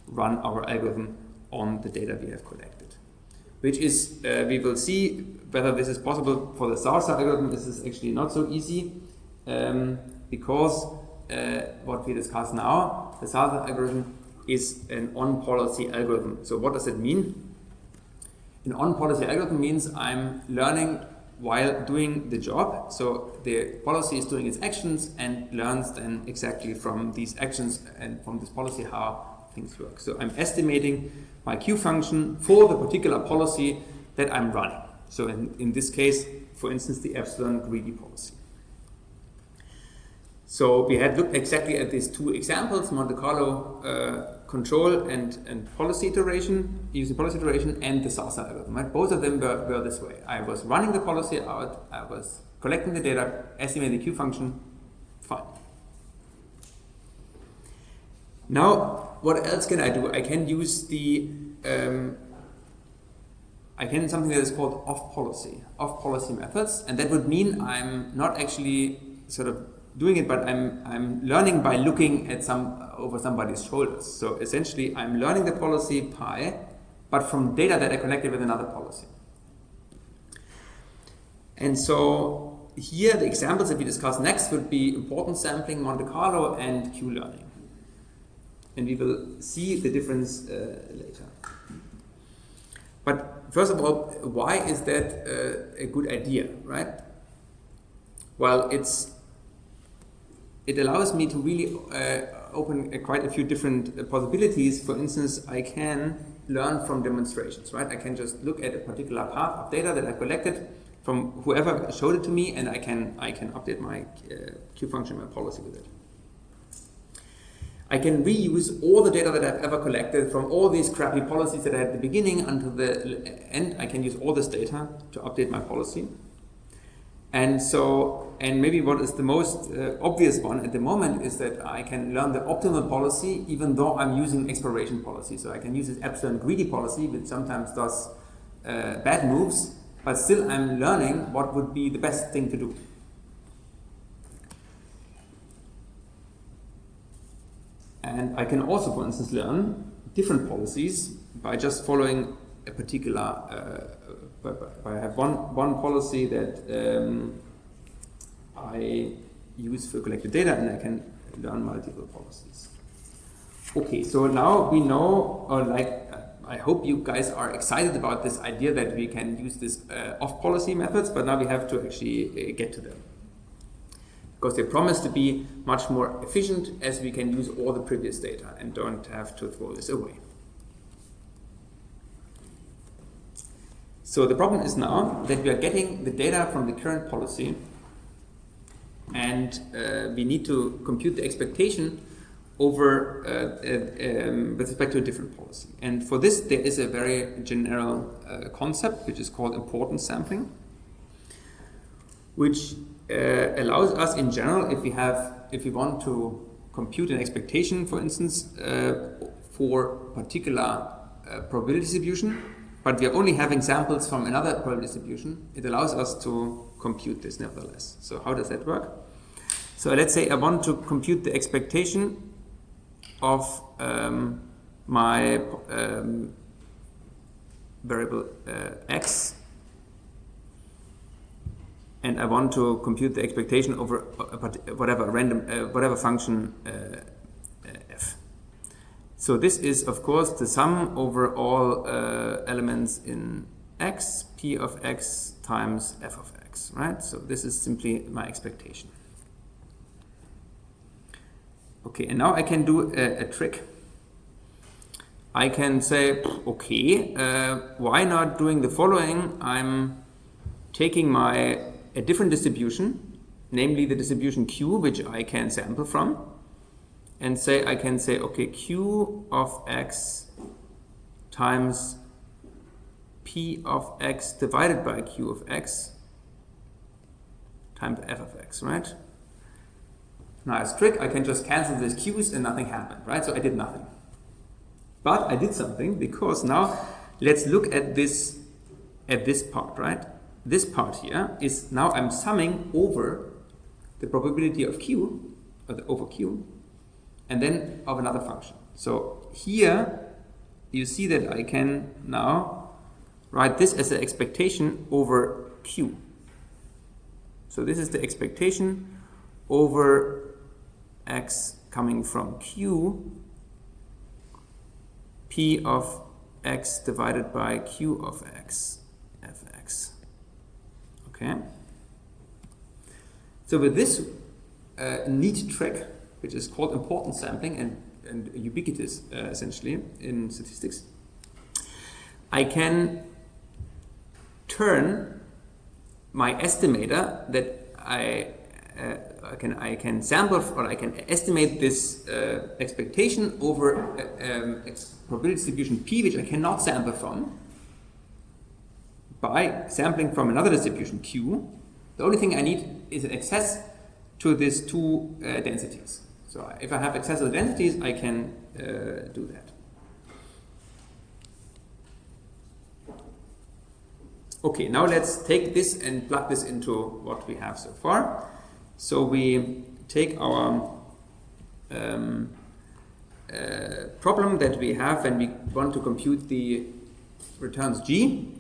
run our algorithm on the data we have collected. Which is, we will see whether this is possible for the Sarsa algorithm. This is actually not so easy because what we discuss now, the Sarsa algorithm is an on-policy algorithm. So what does it mean? An on-policy algorithm means I'm learning while doing the job. So the policy is doing its actions and learns then exactly from these actions and from this policy how things work. So I'm estimating my Q function for the particular policy that I'm running. So in this case, for instance, the epsilon greedy policy. So we had looked exactly at these two examples, Monte Carlo control and policy iteration, using policy iteration, and the Sarsa algorithm. Right? Both of them were this way. I was running the policy out, I was collecting the data, estimating the Q function, fine. Now, what else can I do? I can use the something that is called off-policy methods, and that would mean I'm not actually sort of doing it, but I'm learning by looking at over somebody's shoulders. So essentially, I'm learning the policy pi, but from data that I collected with another policy. And so here, the examples that we discuss next would be importance sampling, Monte Carlo, and Q-learning. And we will see the difference later. But first of all, why is that a good idea, right? Well, it allows me to really open quite a few different possibilities. For instance, I can learn from demonstrations, right? I can just look at a particular path of data that I collected from whoever showed it to me, and I can update my Q function, my policy with it. I can reuse all the data that I've ever collected from all these crappy policies that I had at the beginning until the end. I can use all this data to update my policy. And maybe what is the most obvious one at the moment is that I can learn the optimal policy even though I'm using exploration policy. So I can use this epsilon greedy policy, which sometimes does bad moves, but still I'm learning what would be the best thing to do. And I can also, for instance, learn different policies by just following a particular, I have one policy that I use for collected data, and I can learn multiple policies. Okay, so now we know, I hope you guys are excited about this idea that we can use this off-policy methods, but now we have to actually get to them. Because they promise to be much more efficient as we can use all the previous data and don't have to throw this away. So the problem is now that we are getting the data from the current policy, and we need to compute the expectation over with respect to a different policy. And for this, there is a very general concept which is called importance sampling, which allows us in general, if we want to compute an expectation, for instance, for particular probability distribution, but we are only having samples from another probability distribution, it allows us to compute this nevertheless. So how does that work? So let's say I want to compute the expectation of my variable x, and I want to compute the expectation over whatever function f. So this is, of course, the sum over all elements in x, p of x times f of x, right? So this is simply my expectation. Okay, and now I can do a trick. I can say, okay, why not doing the following? I'm taking a different distribution, namely the distribution Q, which I can sample from, and I can say, okay, Q of x times P of x divided by Q of x times f of x, right? Nice trick, I can just cancel these Q's and nothing happened, right? So I did nothing. But I did something, because now let's look at this part, right? This part here is now I'm summing over the probability of Q, over Q, and then of another function. So here you see that I can now write this as an expectation over Q. So this is the expectation over x coming from Q, P of x divided by Q of x, fx. Okay? So with this neat trick, which is called importance sampling and ubiquitous essentially in statistics, I can turn my estimator that I can sample, or I can estimate this expectation over probability distribution P, which I cannot sample from, by sampling from another distribution Q. The only thing I need is an access to these two densities. So if I have access to the densities, I can do that. Okay, now let's take this and plug this into what we have so far. So we take our problem that we have when we want to compute the returns G,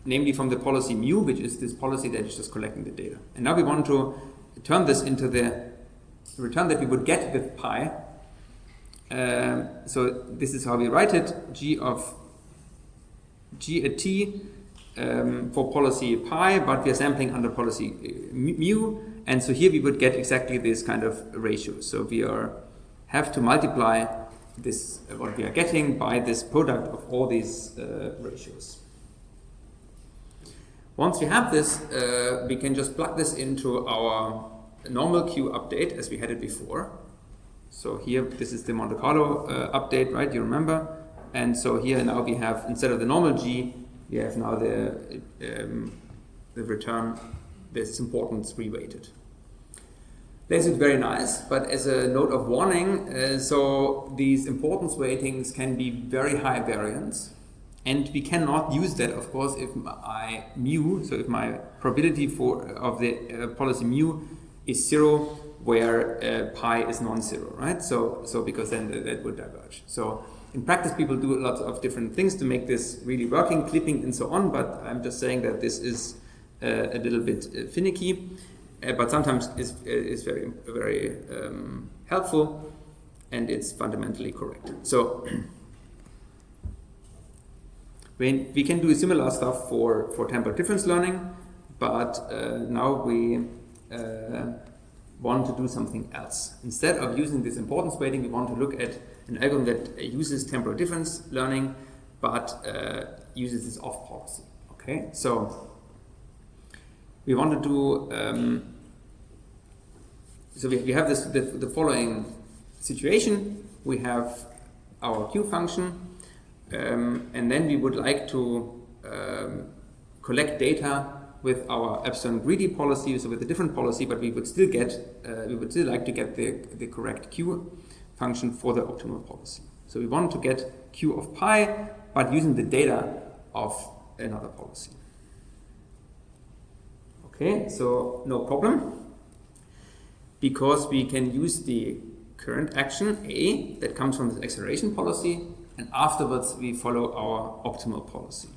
namely from the policy mu, which is this policy that is just collecting the data. And now we want to turn this into the return that we would get with pi. So this is how we write it, G at t for policy pi, but we are sampling under policy mu, and so here we would get exactly this kind of ratio. So we have to multiply this, what we are getting, by this product of all these ratios. Once we have this, we can just plug this into our normal Q update as we had it before. So here, this is the Monte Carlo update, right? You remember? And so here now we have, instead of the normal G, we have now the return, this importance reweighted. This is very nice, but as a note of warning, so these importance weightings can be very high variance, and we cannot use that, of course, if my mu, so if my probability of the policy mu is 0, where pi is non-zero, right? So because then that would diverge. So in practice, people do lots of different things to make this really working, clipping and so on, but I'm just saying that this is a little bit finicky, but sometimes is very, very helpful, and it's fundamentally correct. So we can do similar stuff for temporal difference learning, but now we want to do something else. Instead of using this importance weighting, we want to look at an algorithm that uses temporal difference learning, but uses this off policy. Okay, so we want to do. So we have the following situation. We have our Q function, and then we would like to collect data with our epsilon greedy policy, so with a different policy, but we would still like to get the correct Q function for the optimal policy. So we want to get Q of pi, but using the data of another policy. Okay, so no problem, because we can use the current action A that comes from the acceleration policy, and afterwards we follow our optimal policy.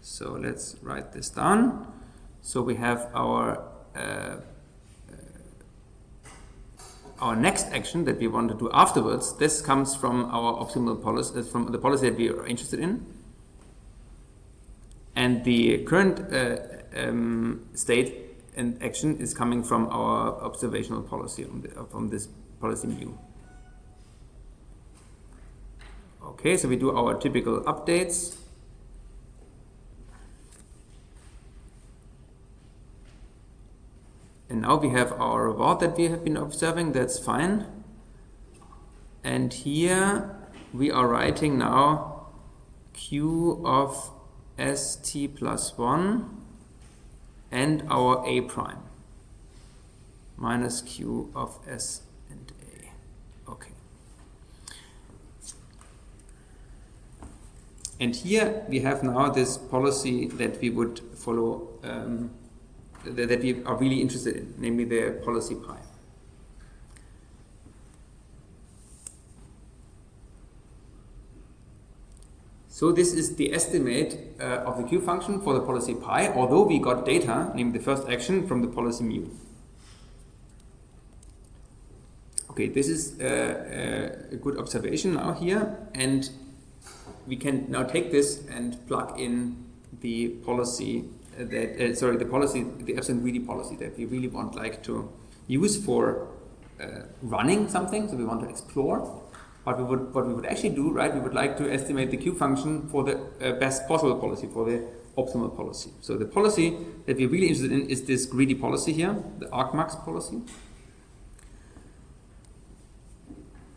So let's write this down. So we have our next action that we want to do afterwards. This comes from our optimal policy, from the policy that we are interested in. And the current state and action is coming from our observational policy, from this policy mu. Okay, so we do our typical updates. And now we have our reward that we have been observing, that's fine. And here we are writing now Q of st plus 1 and our A prime. minus Q of S and A. Okay. And here we have now this policy that we would follow, that we are really interested in, namely the policy pi. So this is the estimate of the Q function for the policy pi, although we got data, namely the first action, from the policy mu. Okay, this is a good observation now here, and we can now take this and plug in the policy the absolute greedy policy that we really want to use for running something. So we want to explore. What we would actually do, right? We would like to estimate the Q function for the best possible policy, for the optimal policy. So the policy that we're really interested in is this greedy policy here, the argmax policy.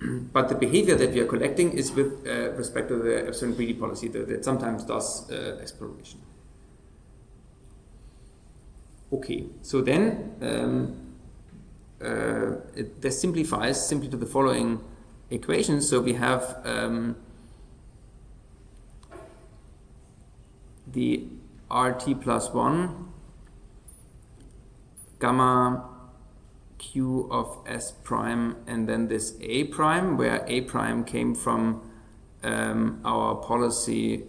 But the behavior that we are collecting is with respect to the absolute greedy policy that sometimes does exploration. Okay, so then this simplifies simply to the following equations. So we have the RT plus 1 gamma Q of S prime, and then this A prime, where A prime came from our policy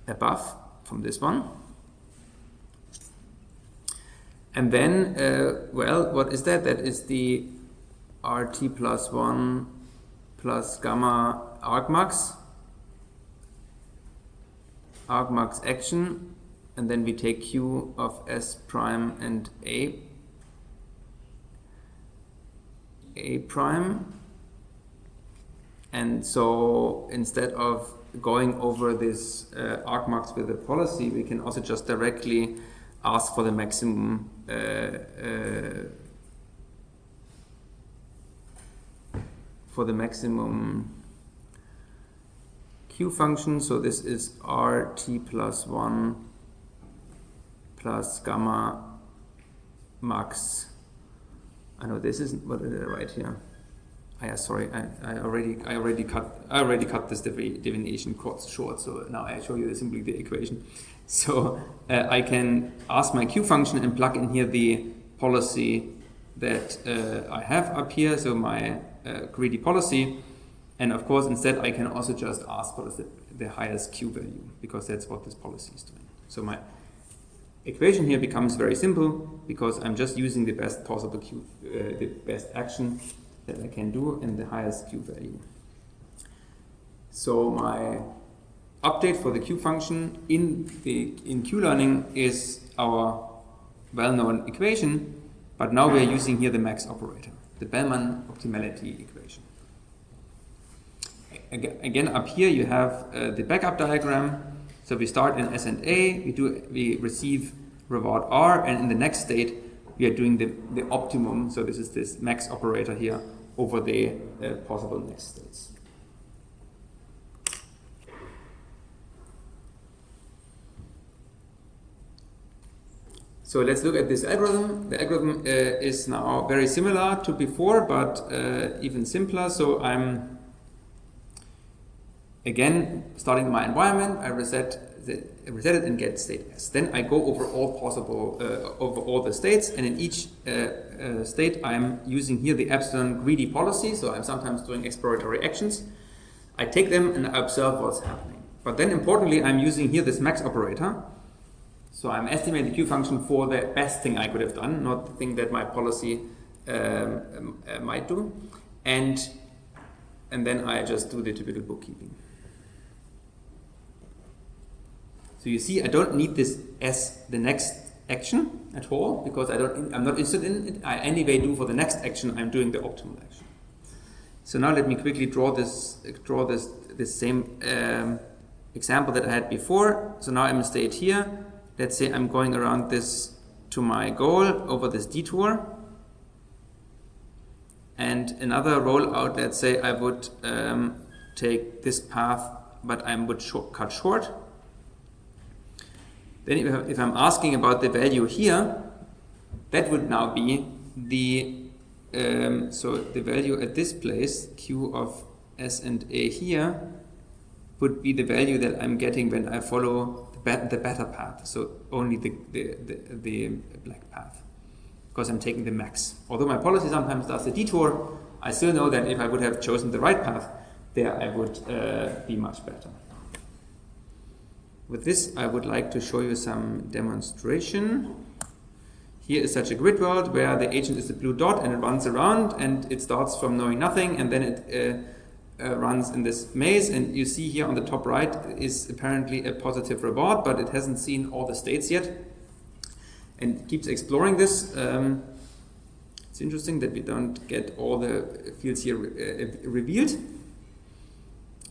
above, from this one. And then, well, what is that? That is the RT plus 1 plus gamma argmax action, and then we take Q of S prime and A prime. And so instead of going over this argmax with the policy, we can also just directly ask for the maximum Q function. So this is RT plus 1 plus gamma max. I know this isn't what did I write here. Sorry, I already cut this definition short. So now I show you simply the equation. So I can ask my Q function and plug in here the policy that I have up here. So my greedy policy, and of course instead I can also just ask what is the highest Q value, because that's what this policy is doing. So my equation here becomes very simple because I'm just using the best possible Q, the best action that I can do and the highest Q value. So my update for the Q function in Q-learning is our well-known equation, but now we're using here the max operator, the Bellman optimality equation. Again, up here you have the backup diagram. So we start in S and A, we receive reward R, and in the next state we are doing the optimum. So this is this max operator here over the possible next states. So let's look at this algorithm. The algorithm is now very similar to before, but even simpler. So I'm again starting my environment. I reset it and get state S. Then I go over all possible over all the states, and in each state I'm using here the epsilon greedy policy. So I'm sometimes doing exploratory actions. I take them and I observe what's happening. But then importantly, I'm using here this max operator. So I'm estimating the Q function for the best thing I could have done, not the thing that my policy might do. And then I just do the typical bookkeeping. So you see, I don't need this as the next action at all, because I'm not interested in it. I anyway do for the next action, I'm doing the optimal action. So now let me quickly draw this same example that I had before. So now I'm in state here. Let's say I'm going around this to my goal over this detour. And another rollout, let's say I would take this path, but I would cut short. Then if I'm asking about the value here, that would now be the so the value at this place, Q of S and A here, would be the value that I'm getting when I follow the better path, so only the black path, because I'm taking the max. Although my policy sometimes does the detour, I still know that if I would have chosen the right path, there I would be much better. With this, I would like to show you some demonstration. Here is such a grid world where the agent is the blue dot and it runs around, and it starts from knowing nothing, and then it runs in this maze, and you see here on the top right is apparently a positive reward, but it hasn't seen all the states yet, and it keeps exploring this. It's interesting that we don't get all the fields here revealed.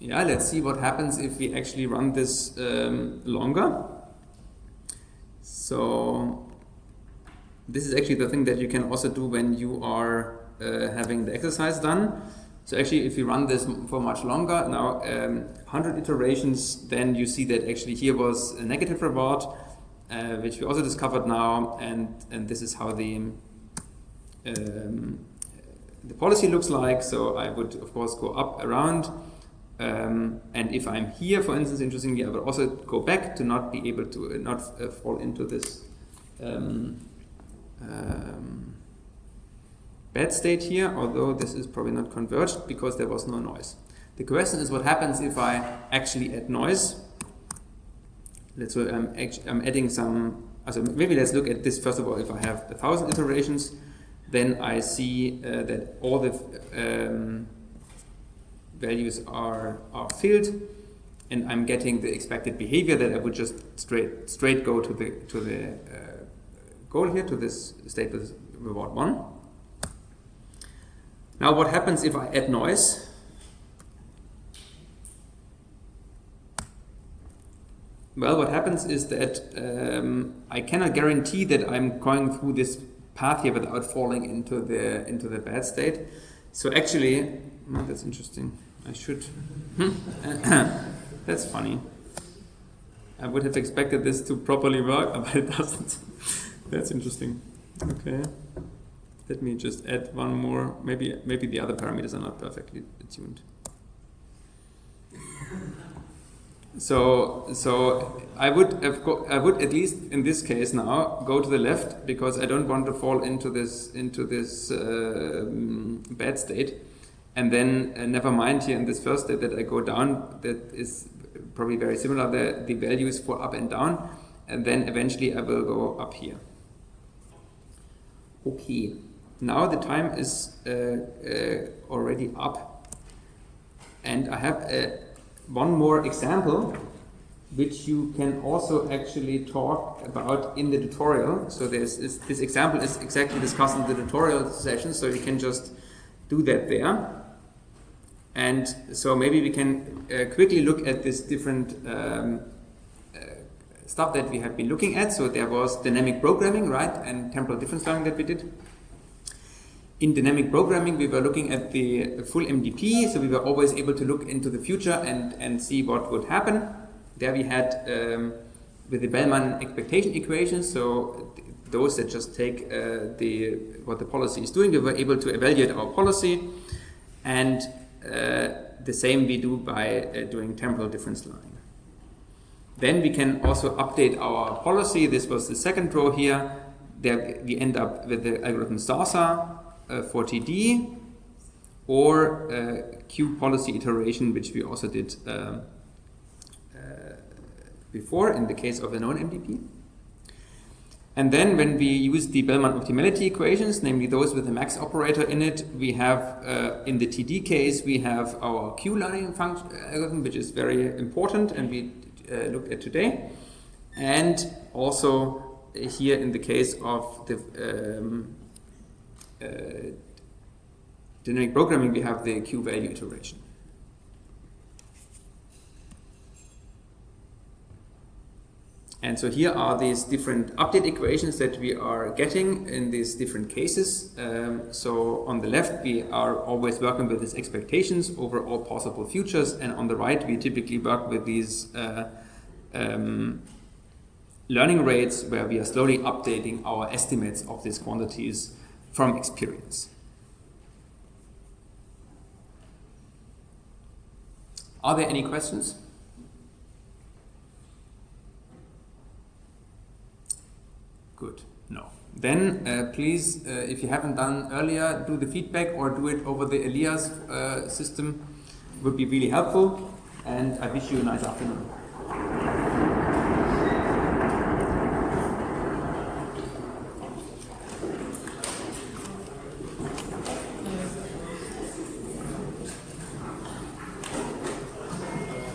Yeah, let's see what happens if we actually run this longer. So this is actually the thing that you can also do when you are having the exercise done. So actually, if you run this for much longer, now 100 iterations, then you see that actually here was a negative reward, which we also discovered now, and this is how the policy looks like. So I would, of course, go up around, and if I'm here, for instance, interestingly, I would also go back to not be able to not fall into this bad state here, although this is probably not converged because there was no noise. The question is what happens if I actually add noise. Let's say I'm adding some, so maybe let's look at this first of all. If I have 1,000 iterations, then I see that all the values are filled, and I'm getting the expected behavior that I would just straight go to the goal here, to this state with reward 1. Now what happens if I add noise? Well, what happens is that I cannot guarantee that I'm going through this path here without falling into the bad state. So actually, that's interesting. I should. That's funny. I would have expected this to properly work, but it doesn't. That's interesting. Okay. Let me just add one more. Maybe the other parameters are not perfectly tuned. So I would at least in this case now go to the left, because I don't want to fall into this bad state, and then never mind here in this first state that I go down. That is probably very similar. The values for up and down, and then eventually I will go up here. Okay. Now the time is already up, and I have one more example which you can also actually talk about in the tutorial. So this example is exactly discussed in the tutorial session, so you can just do that there. And so maybe we can quickly look at this different stuff that we have been looking at. So there was dynamic programming, right, and temporal difference learning that we did. In dynamic programming, we were looking at the full MDP, so we were always able to look into the future and see what would happen. There we had, with the Bellman expectation equations, so those that just take what the policy is doing, we were able to evaluate our policy, and the same we do by doing temporal difference learning. Then we can also update our policy. This was the second row here. There we end up with the algorithm SARSA for TD, or Q policy iteration, which we also did before in the case of the known MDP. And then when we use the Bellman optimality equations, namely those with the max operator in it, we have, in the TD case, we have our Q learning function algorithm, which is very important, and we looked at today. And also here in the case of the dynamic programming, we have the Q value iteration. And so here are these different update equations that we are getting in these different cases. So on the left, we are always working with these expectations over all possible futures, and on the right, we typically work with these learning rates where we are slowly updating our estimates of these quantities from experience. Are there any questions? Good. No. Then please, if you haven't done earlier, do the feedback or do it over the Elias system. Would be really helpful. And I wish you a nice afternoon.